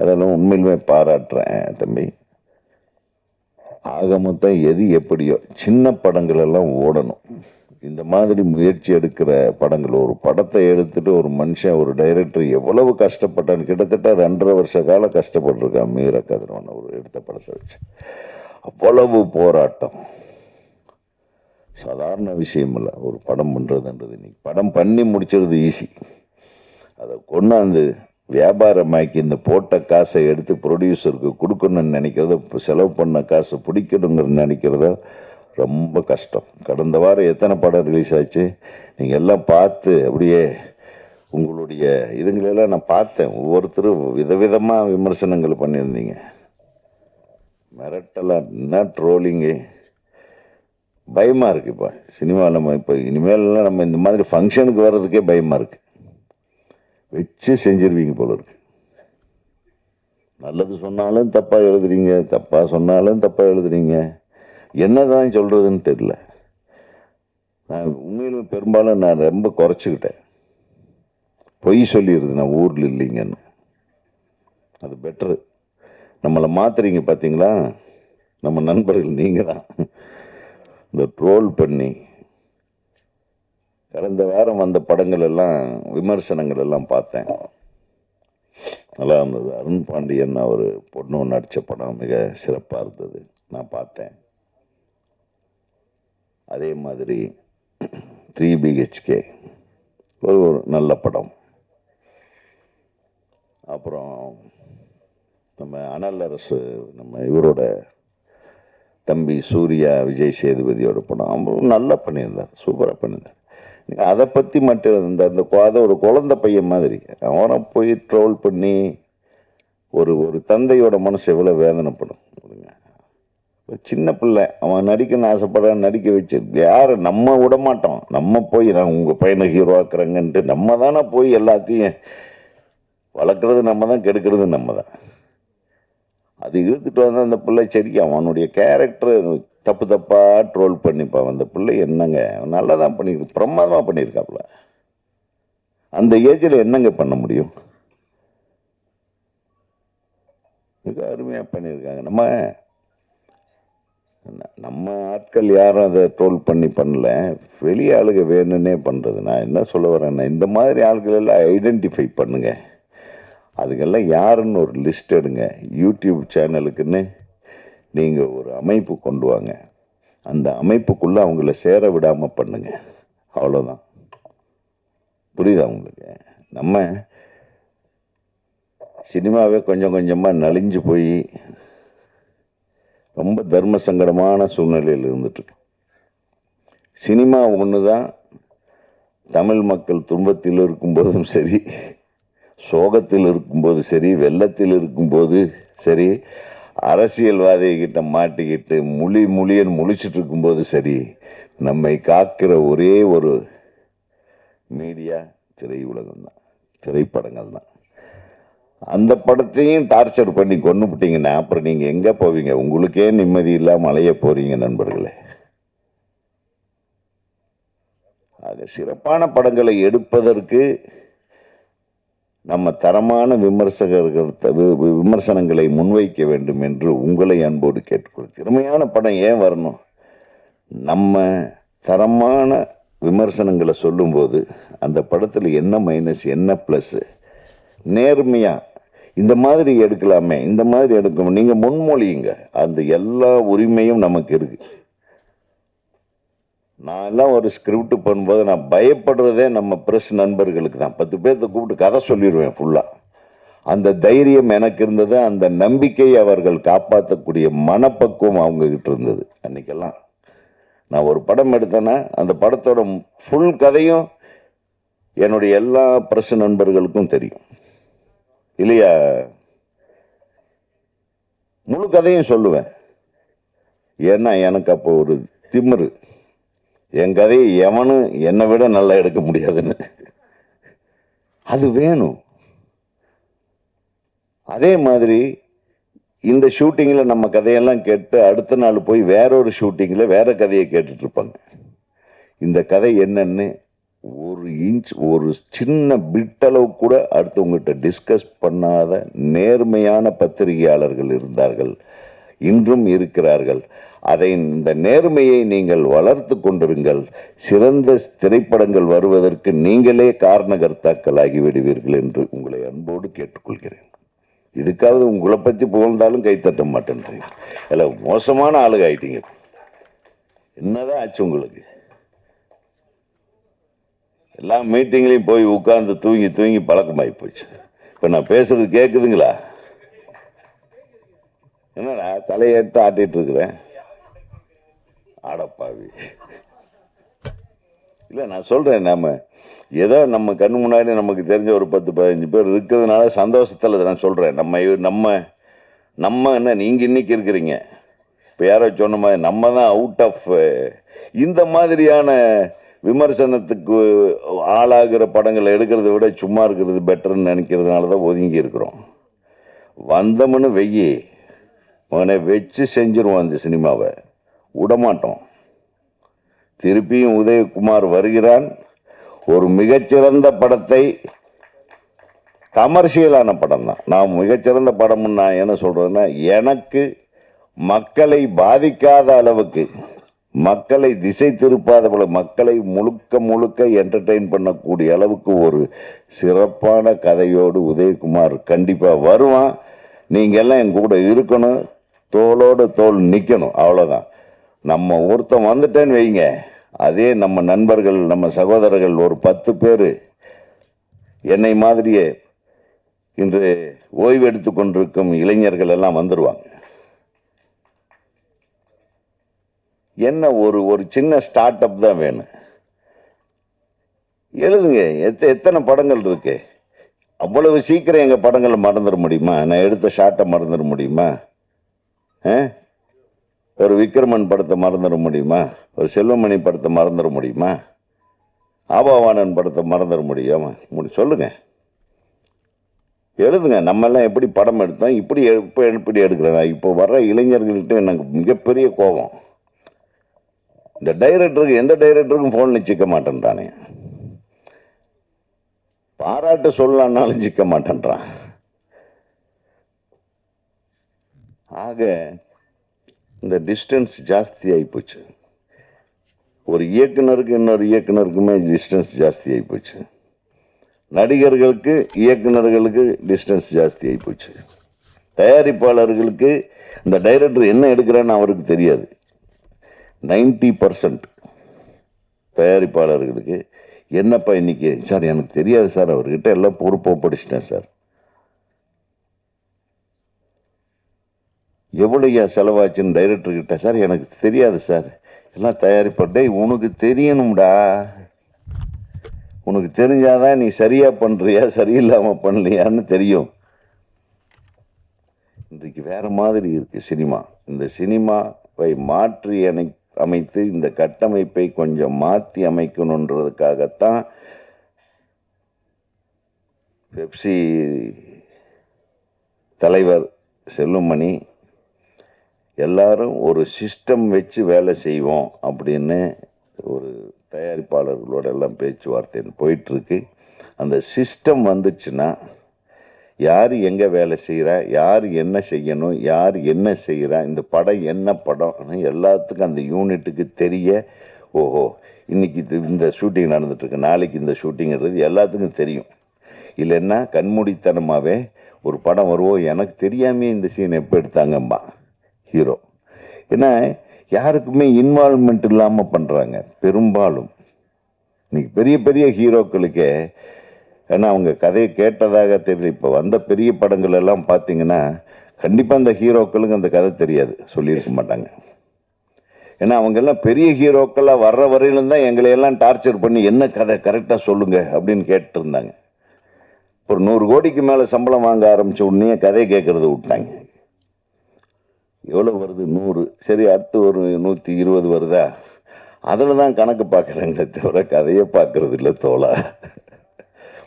அதெல்லாம் உண்மையிலுமே பாராட்டுறேன் தம்பி. ஆக மொத்தம் எது எப்படியோ சின்ன படங்கள் எல்லாம் ஓடணும். இந்த மாதிரி முயற்சி எடுக்கிற படங்கள், ஒரு படத்தை எடுத்துட்டு ஒரு மனுஷன், ஒரு டைரக்டர் எவ்வளவு கஷ்டப்பட்டான்னு, கிட்டத்தட்ட 2.5 வருஷ காலம் கஷ்டப்பட்டிருக்கான் மீரா கதிரவன் அவர் எடுத்த படத்தை வச்சு. அவ்வளவு போராட்டம் சாதாரண விஷயம் இல்லை ஒரு படம் பண்ணுறதுன்றது. இன்னைக்கு படம் பண்ணி முடிச்சிருது ஈஸி, அதை கொண்டாந்து வியாபாரமாக்கி இந்த போட்ட காசை எடுத்து ப்ரொடியூசருக்கு கொடுக்கணும்னு நினைக்கிறத, செலவு பண்ண காசை பிடிக்கணுங்கிறது நினைக்கிறத ரொம்ப கஷ்டம். கடந்த வாரம் எத்தனை படம் ரிலீஸ் ஆச்சு நீங்கள் எல்லாம் பார்த்து அப்படியே உங்களுடைய இதுங்களெல்லாம் நான் பார்த்தேன். ஒவ்வொருத்தரும் விதவிதமாக விமர்சனங்கள் பண்ணியிருந்தீங்க. மிரட்டலாம், என்ன ட்ரோலிங்கு, பயமாக இருக்குது. இப்போ சினிமாவில் நம்ம இப்போ இனிமேல்லாம் நம்ம இந்த மாதிரி ஃபங்க்ஷனுக்கு வர்றதுக்கே பயமாக இருக்குது. வச்சு செஞ்சிருவீங்க போல இருக்கு. நல்லது சொன்னாலும் தப்பாக எழுதுறீங்க, தப்பாக சொன்னாலும் தப்பாக எழுதுறீங்க. என்னதான் சொல்கிறதுன்னு தெரியல. நான் உண்மையிலும் பெரும்பாலும் நான் ரொம்ப குறைச்சிக்கிட்டேன். பொய் சொல்லிடுது நான் ஊரில் இல்லைங்கன்னு. அது பெட்ரு. நம்மளை மாத்துறீங்க பார்த்தீங்களா, நம்ம நண்பர்கள் நீங்கள் தான். இந்த ட்ரோல் பண்ணி கடந்த வாரம் வந்த படங்கள் எல்லாம் விமர்சனங்கள் எல்லாம் பார்த்தேன். நல்லா இருந்தது. அருண் பாண்டியன் அவர் பொண்ணு நடித்த படம் மிக சிறப்பாக இருந்தது, நான் பார்த்தேன். அதே மாதிரி 3 BHK ஒரு நல்ல படம். அப்புறம் நம்ம அனல் அரசு, நம்ம இவரோட தம்பி சூர்யா விஜய் சேதுபதியோட படம் அவரும் நல்லா பண்ணியிருந்தார், சூப்பராக பண்ணியிருந்தார். அதை பற்றி மட்டும் அதை ஒரு குழந்தை பையன் மாதிரி அவனை போய் ட்ரோல் பண்ணி ஒரு தந்தையோட மனசு எவ்வளோ வேதனைப்படும். ஒரு சின்ன பிள்ளை அவன் நடிக்கணும்னு ஆசைப்படுறான், நடிக்க வச்சு யார் நம்ம விட மாட்டோம். நம்ம போய் நான் உங்கள் பையனை ஹீரோ ஆக்குறேங்கன்ட்டு நம்ம தானே போய் எல்லாத்தையும் வளர்க்குறது நம்ம தான், கெடுக்கிறது நம்ம தான். அது இழுத்துட்டு வந்தால் அந்த பிள்ளை சரி அவனுடைய கேரக்டர் தப்பாக ட்ரோல் பண்ணிப்பான். அந்த பிள்ளை என்னங்க நல்லா தான் பண்ணியிருக்கு, பிரமாதமாக பண்ணியிருக்காப்புல. அந்த ஏஜில் என்னங்க பண்ண முடியும்? மிக அருமையாக பண்ணியிருக்காங்க. நம்ம ஆட்கள் யாரும் அதை ட்ரோல் பண்ணல, வெளியே ஆளுக வேணுன்னே பண்ணுறது. நான் என்ன சொல்ல வரேன்னா, இந்த மாதிரி ஆளுகள் எல்லாம் ஐடென்டிஃபை பண்ணுங்க. அதுக்கெல்லாம் யாருன்னு ஒரு லிஸ்ட் எடுங்க. யூடியூப் சேனலுக்குன்னு நீங்கள் ஒரு அமைப்பு கொண்டு வாங்க. அந்த அமைப்புக்குள்ளே அவங்கள சேர விடாமல் பண்ணுங்க. அவ்வளோதான். புரியுதா உங்களுக்கு? நம்ம சினிமாவே கொஞ்சம் கொஞ்சமாக நலிஞ்சு போய் ரொம்ப தர்ம சங்கடமான சூழ்நிலையில் இருந்துட்டுருக்கு. சினிமா ஒன்று தான் தமிழ் மக்கள் துன்பத்தில் இருக்கும்போதும் சரி, சோகத்தில் இருக்கும்போது சரி, வெள்ளத்தில் இருக்கும்போது சரி, அரசியல்வாதிகிட்ட மாட்டிக்கிட்டு முழியன்னு முழிச்சிட்டு இருக்கும்போது சரி, நம்மை காக்கிற ஒரே ஒரு மீடியா திரையுலகம் தான், திரைப்படங்கள் தான். அந்த படத்தையும் டார்ச்சர் பண்ணி கொண்டுபிட்டீங்கன்னா அப்புறம் நீங்கள் எங்கே போவீங்க? உங்களுக்கே நிம்மதி இல்லாமல் அலைய போறீங்க நண்பர்களே. ஆக சிறப்பான படங்களை எடுப்பதற்கு நம்ம தரமான விமர்சனங்களை முன்வைக்க வேண்டும் என்று உங்களை அன்போடு கேட்டுக்கொள். திறமையான படம் ஏன் வரணும்? நம்ம தரமான விமர்சனங்களை சொல்லும்போது அந்த படத்தில் என்ன மைனஸ் என்ன ப்ளஸ் நேர்மையாக இந்த மாதிரி எடுக்கலாமே, இந்த மாதிரி எடுக்கணும், நீங்கள் முன்மொழியுங்க. அந்த எல்லா உரிமையும் நமக்கு இருக்கு. நான் எல்லாம் ஒரு ஸ்கிரிப்ட் பண்ணும்போது நான் பயப்படுறதே நம்ம ப்ரெஸ் நண்பர்களுக்கு தான். 10 பேர்த்த கூப்பிட்டு கதை சொல்லிடுவேன் ஃபுல்லாக. அந்த தைரியம் எனக்கு இருந்தது, அந்த நம்பிக்கை அவர்கள் காப்பாற்றக்கூடிய மனப்பக்குவம் அவங்கக்கிட்ட இருந்தது. அன்றைக்கெல்லாம் நான் ஒரு படம் எடுத்தேன்னா அந்த படத்தோட ஃபுல் கதையும் என்னுடைய எல்லா ப்ரெஸ் நண்பர்களுக்கும் தெரியும் இல்லையா? முழு கதையும் சொல்லுவேன். ஏன்னா எனக்கு அப்போ ஒரு திமிரு, என் கதையை எவனும் என்னை விட நல்லா எடுக்க முடியாதுன்னு. அது வேணும். அதே மாதிரி இந்த ஷூட்டிங்கில் நம்ம கதையெல்லாம் கேட்டு அடுத்த நாள் போய் வேறொரு ஷூட்டிங்கில் வேற கதையை கேட்டுட்டு இருப்பாங்க. இந்த கதை என்னன்னு ஒரு இன்ச் ஒரு சின்ன பிட்டளவு கூட அடுத்தவங்ககிட்ட டிஸ்கஸ் பண்ணாத நேர்மையான பத்திரிகையாளர்கள் இருந்தார்கள், இன்றும் இருக்கிறார்கள். இந்த நேர்மையை நீங்கள் வளர்த்து கொண்டிருங்கள். சிறந்த திரைப்படங்கள் வருவதற்கு நீங்களே காரணகர்த்தாக்களாகி விடுவீர்கள் என்று உங்களை அன்போடு கேட்டுக்கொள்கிறேன். இதுக்காவது உங்களை பற்றி புகழ்ந்தாலும் கைத்தட்ட மாட்டேன்றீங்க. இல்லை, மோசமான ஆளுக ஆயிட்டீங்க. என்னதான் ஆச்சு உங்களுக்கு? எல்லா மீட்டிங்லையும் போய் உட்கார்ந்து தூங்கி பழக்கமாகி போச்சு. இப்போ நான் பேசுறது கேட்குதுங்களா? என்னடா தலையேட்டு ஆட்டிட்டு இருக்கிறேன்? அடப்பாவி. இல்லை, நான் சொல்கிறேன், நம்ம ஏதோ நம்ம கண்ணு முன்னாடி நமக்கு தெரிஞ்ச ஒரு 10-15 பேர் இருக்கிறதுனால சந்தோஷத்தில் நான் சொல்கிறேன். நம்ம என்ன நீங்கள் இன்னைக்கு இருக்கிறீங்க, இப்போ யாரோ சொன்ன மாதிரி நம்ம தான் அவுட் ஆஃப் இந்த மாதிரியான விமர்சனத்துக்கு ஆளாகிற படங்களை எடுக்கிறத விட சும்மா இருக்கிறது பெட்டர்ன்னு நினைக்கிறதுனால தான் ஒதுங்கி இருக்கிறோம். வந்தோம்னு வெய்யி அவனை வச்சு செஞ்சிருவோம். அந்த சினிமாவை விடமாட்டோம். திருப்பியும் உதயகுமார் வருகிறான். ஒரு மிகச்சிறந்த படத்தை, கமர்ஷியலான படம் தான். நான் மிகச்சிறந்த படம்னு நான் என்ன சொல்றேன்னா, எனக்கு மக்களை பாதிக்காத அளவுக்கு, மக்களை திசை திருப்பாத மக்களை முழுக்க என்டர்டெயின் பண்ணக்கூடிய அளவுக்கு ஒரு சிறப்பான கதையோடு உதயகுமார் கண்டிப்பா வருவான். நீங்க எல்லாம் என் கூட இருக்கணும், தோளோடு தோல் நிக்கணும். அவ்வளவுதான். நம்ம ஒருத்தன் வந்துட்டேன்னு வைங்க, அதே நம்ம நண்பர்கள், நம்ம சகோதரர்கள் ஒரு 10 பேர் என்னை மாதிரியே இன்று ஓய்வு எடுத்து கொண்டிருக்கும் இளைஞர்கள் எல்லாம் வந்துருவாங்க. என்ன ஒரு சின்ன ஸ்டார்ட் அப் தான் வேணும். எழுதுங்க. எத்தனை படங்கள் இருக்கு. அவ்வளவு சீக்கிரம் எங்க படங்களை மறந்துட முடியுமா? நான் எடுத்த ஷார்ட்டை மறந்துட முடியுமா? ஒரு விக்ரமன் படத்தை மறந்துட முடியுமா? ஒரு செல்வமணி படத்தை மறந்துட முடியுமா? ஆபாவானன் படத்தை மறந்துட முடியாம? சொல்லுங்க, எழுதுங்க. நம்ம எல்லாம் எப்படி படம் எடுத்தோம், எப்படி எடுக்கிறேன். இப்போ வர்ற இளைஞர்கள்ட்ட எனக்கு மிகப்பெரிய கோபம். இந்த டைரக்டருக்கு, எந்த டைரக்டருக்கும் ஃபோனில் சிக்க மாட்டேன்றானே, பாராட்டு சொல்லலான்னாலும் சிக்க மாட்டேன்றான். ஆக இந்த டிஸ்டன்ஸ் ஜாஸ்தி ஆகிப்போச்சு. ஒரு இயக்குனருக்கு இன்னொரு இயக்குனருக்குமே டிஸ்டன்ஸ் ஜாஸ்தி ஆகிப்போச்சு. நடிகர்களுக்கு இயக்குனர்களுக்கு டிஸ்டன்ஸ் ஜாஸ்தி ஆகிப்போச்சு. தயாரிப்பாளர்களுக்கு இந்த டைரக்டர் என்ன எடுக்கிறான்னு அவருக்கு தெரியாது. 90% தயாரிப்பாளர்களுக்கு என்னப்பா இன்னைக்கு சார் எனக்கு தெரியாது சார், அவர்கிட்ட எல்லாம் பொறுப்பை படிச்சிட்டேன் சார். எவ்வளோயா செலவாச்சுன்னு டைரக்டர்கிட்ட, சார் எனக்கு தெரியாது சார். எல்லாம் தயாரிப்பட்டே உனக்கு தெரியணும்டா. உனக்கு தெரிஞ்சாதான் நீ சரியா பண்றியா சரியில்லாம பண்ணலையான்னு தெரியும். இன்றைக்கு வேற மாதிரி இருக்கு சினிமா. இந்த சினிமாவை மாற்றி அமைத்து இந்த கட்டமைப்பை கொஞ்சம் மாற்றி அமைக்கணுன்றதுக்காகத்தான் பெப்சி தலைவர் செல்லுமணி எல்லாரும் ஒரு சிஸ்டம் வச்சு வேலை செய்வோம் அப்படின்னு ஒரு தயாரிப்பாளர்களோட எல்லாம் பேச்சுவார்த்தை போயிட்டுருக்கு. அந்த சிஸ்டம் வந்துச்சுன்னா யார் எங்கே வேலை செய்கிறா, யார் என்ன செய்யணும், யார் என்ன செய்கிறா, இந்த படம் என்ன படம்னு எல்லாத்துக்கும் அந்த யூனிட்டுக்கு தெரிய, ஓஹோ இன்னைக்கு இந்த ஷூட்டிங் நடந்துட்டுருக்கு, நாளைக்கு இந்த ஷூட்டிங்கிறது எல்லாத்துக்கும் தெரியும். இல்லைன்னா கண்மூடித்தனமாகவே ஒரு படம் வருவோம், எனக்கு தெரியாமே இந்த சீன் எப்போ எடுத்தாங்கம்பா ஹீரோ. ஏன்னா யாருக்குமே இன்வால்மெண்ட் இல்லாமல் பண்ணுறாங்க பெரும்பாலும். இன்னைக்கு பெரிய பெரிய ஹீரோக்களுக்கே, ஏன்னா அவங்க கதையை கேட்டதாக தெரியல. இப்போ வந்த பெரிய படங்கள் எல்லாம் பார்த்தீங்கன்னா கண்டிப்பாக அந்த ஹீரோக்களுக்கு அந்த கதை தெரியாது, சொல்லியிருக்க மாட்டாங்க. ஏன்னா அவங்கெல்லாம் பெரிய ஹீரோக்களாக வர்ற வரையிலும் தான் எங்களையெல்லாம் டார்ச்சர் பண்ணி என்ன கதை கரெக்டாக சொல்லுங்க அப்படின்னு கேட்டுருந்தாங்க. ஒரு 100 கோடிக்கு மேலே சம்பளம் வாங்க ஆரம்பித்த உடனே கதையை கேட்கறது விட்டாங்க. எவ்வளோ வருது? 100. சரி, அடுத்து ஒரு 120 வருதா? அதில் தான் கணக்கு பார்க்குறாங்களே தவிர கதையை பார்க்கறது இல்லை தோழா.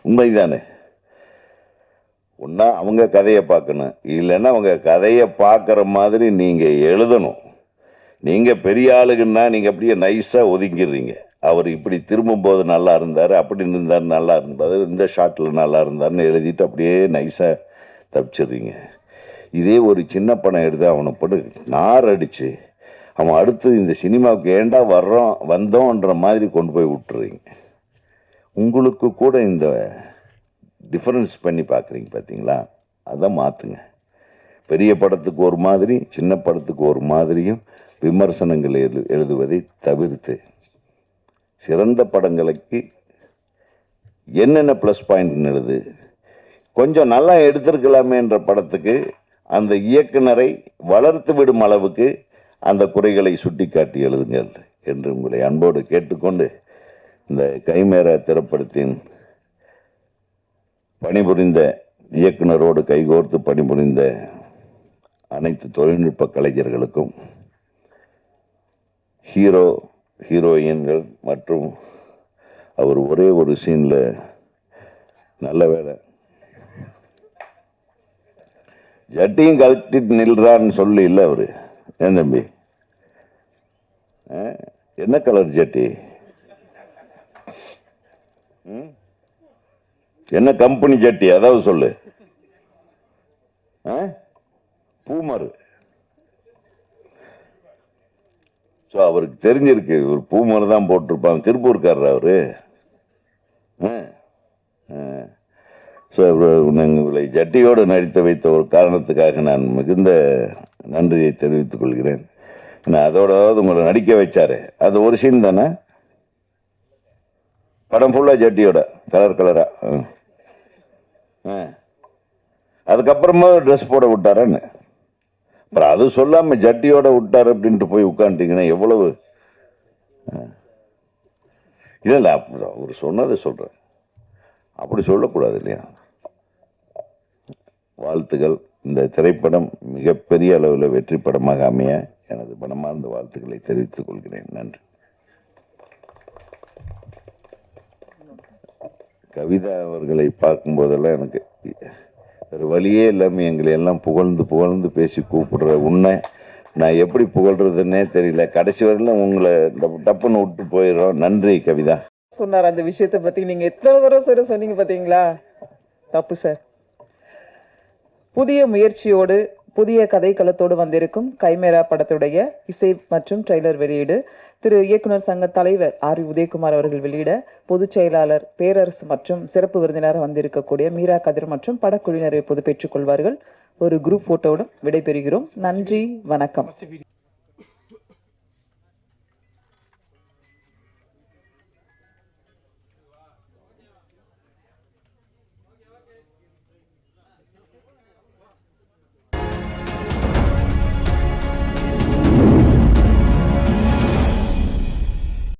உண்மைதானே? ஒன்றா அவங்க கதையை பார்க்கணும், இல்லைன்னா அவங்க கதையை பார்க்குற மாதிரி நீங்கள் எழுதணும். நீங்கள் பெரிய ஆளுக்குன்னா நீங்கள் அப்படியே நைஸாக ஒதுங்கிடுறீங்க. அவர் இப்படி திரும்பும்போது நல்லா இருந்தார், அப்படி இருந்தார் நல்லா இருந்தார், இந்த ஷாட்டில் நல்லா இருந்தார்னு எழுதிட்டு அப்படியே நைஸாக தப்பிச்சிடுறீங்க. இதே ஒரு சின்ன படம் எடுத்து அவனை போட்டு நார் அடித்து அவன் அடுத்து இந்த சினிமாவுக்கு ஏண்டா வந்தோன்ற மாதிரி கொண்டு போய் விட்டுறீங்க. உங்களுக்கு கூட இந்த டிஃப்ரென்ஸ் பண்ணி பார்க்குறீங்க பார்த்தீங்களா? அதை மாற்றுங்க. பெரிய படத்துக்கு ஒரு மாதிரி, சின்ன படத்துக்கு ஒரு மாதிரியும் விமர்சனங்கள் எழுதுவதை தவிர்த்து சிறந்த படங்களுக்கு என்னென்ன ப்ளஸ் பாயிண்ட் எழுது, கொஞ்சம் நல்லா எடுத்திருக்கலாமேன்ற படத்துக்கு அந்த இயக்குனரை வளர்த்து விடும் அளவுக்கு அந்த குறைகளை சுட்டி காட்டி எழுதுங்கள் என்று உங்களை அன்போடு கேட்டுக்கொண்டு இந்த கைமேரா திரைப்படத்தின் பணிபுரிந்த இயக்குனரோடு கைகோர்த்து பணிபுரிந்த அனைத்து தொழில்நுட்ப கலைஞர்களுக்கும், ஹீரோயின்கள் மற்றும் அவர் ஒரே ஒரு சீனில் நல்ல வேலை ஜட்டியும் கழட்டிட்டு நில்றான்னு சொல்லி இல்லை அவரு. ஏன் தம்பி, என்ன கலர் ஜட்டி, என்ன கம்பெனி ஜட்டி, அதாவது சொல்லு. பூமர். ஸோ அவருக்கு தெரிஞ்சிருக்கு, ஒரு பூமர் தான் போட்டிருப்பாங்க. திருப்பூர்காரர் அவரு. ஸோ உங்களை ஜட்டியோடு நடித்து வைத்த ஒரு காரணத்துக்காக நான் மிகுந்த நன்றியை தெரிவித்துக் கொள்கிறேன். அதோட உங்களை நடிக்க வச்சாரு, அது ஒரு சீன் தானே, படம் ஃபுல்லாக ஜட்டியோட கலர் கலரா. அதுக்கப்புறமா ட்ரெஸ் போட விட்டாரான்னு, அப்புறம் அது சொல்லாம ஜட்டியோட விட்டாரு அப்படின்ட்டு போய் உட்காந்துட்டீங்கன்னா எவ்வளவு. இல்லை இல்லை, அவர் சொன்னதை சொல்றேன், அப்படி சொல்லக்கூடாது இல்லையா. வாழ்த்துக்கள். இந்த திரைப்படம் மிகப்பெரிய அளவில் வெற்றி படமாக அமைய எனது மனமார்ந்த வாழ்த்துக்களை தெரிவித்துக் கொள்கிறேன். நன்றி. கவிதா அவர்களை பார்க்கும் போதெல்லாம் எனக்கு ஒரு வழியே இல்லாமல் எங்களை எல்லாம் புகழ்ந்து புகழ்ந்து பேசி கூப்பிடுற உன்னை நான் எப்படி புகழ்றதுன்னே தெரியல. கடைசி வரையில உங்களை டப்புன்னு விட்டு போயிடுறோம். நன்றி கவிதா. சொன்னார் அந்த விஷயத்தை பத்தி நீங்க எத்தனை தடவை சொன்னீங்க பாத்தீங்களா? தப்பு சார். புதிய முயற்சியோடு புதிய கதைக்களத்தோடு வந்திருக்கும் கைமேரா படத்துடைய இசை மற்றும் ட்ரெய்லர் வெளியீடு திரு இயக்குனர் சங்க தலைவர் ஆர் உதயகுமார் அவர்கள் வெளியிட பொதுச் செயலாளர் பேரரசு மற்றும் சிறப்பு விருந்தினராக வந்திருக்கக்கூடிய மீரா கதிர் மற்றும் படக்குழுவினரை பொது பெற்றுக் கொள்வார்கள். ஒரு குரூப் போட்டோவுடன் விடைபெறுகிறோம். நன்றி, வணக்கம்.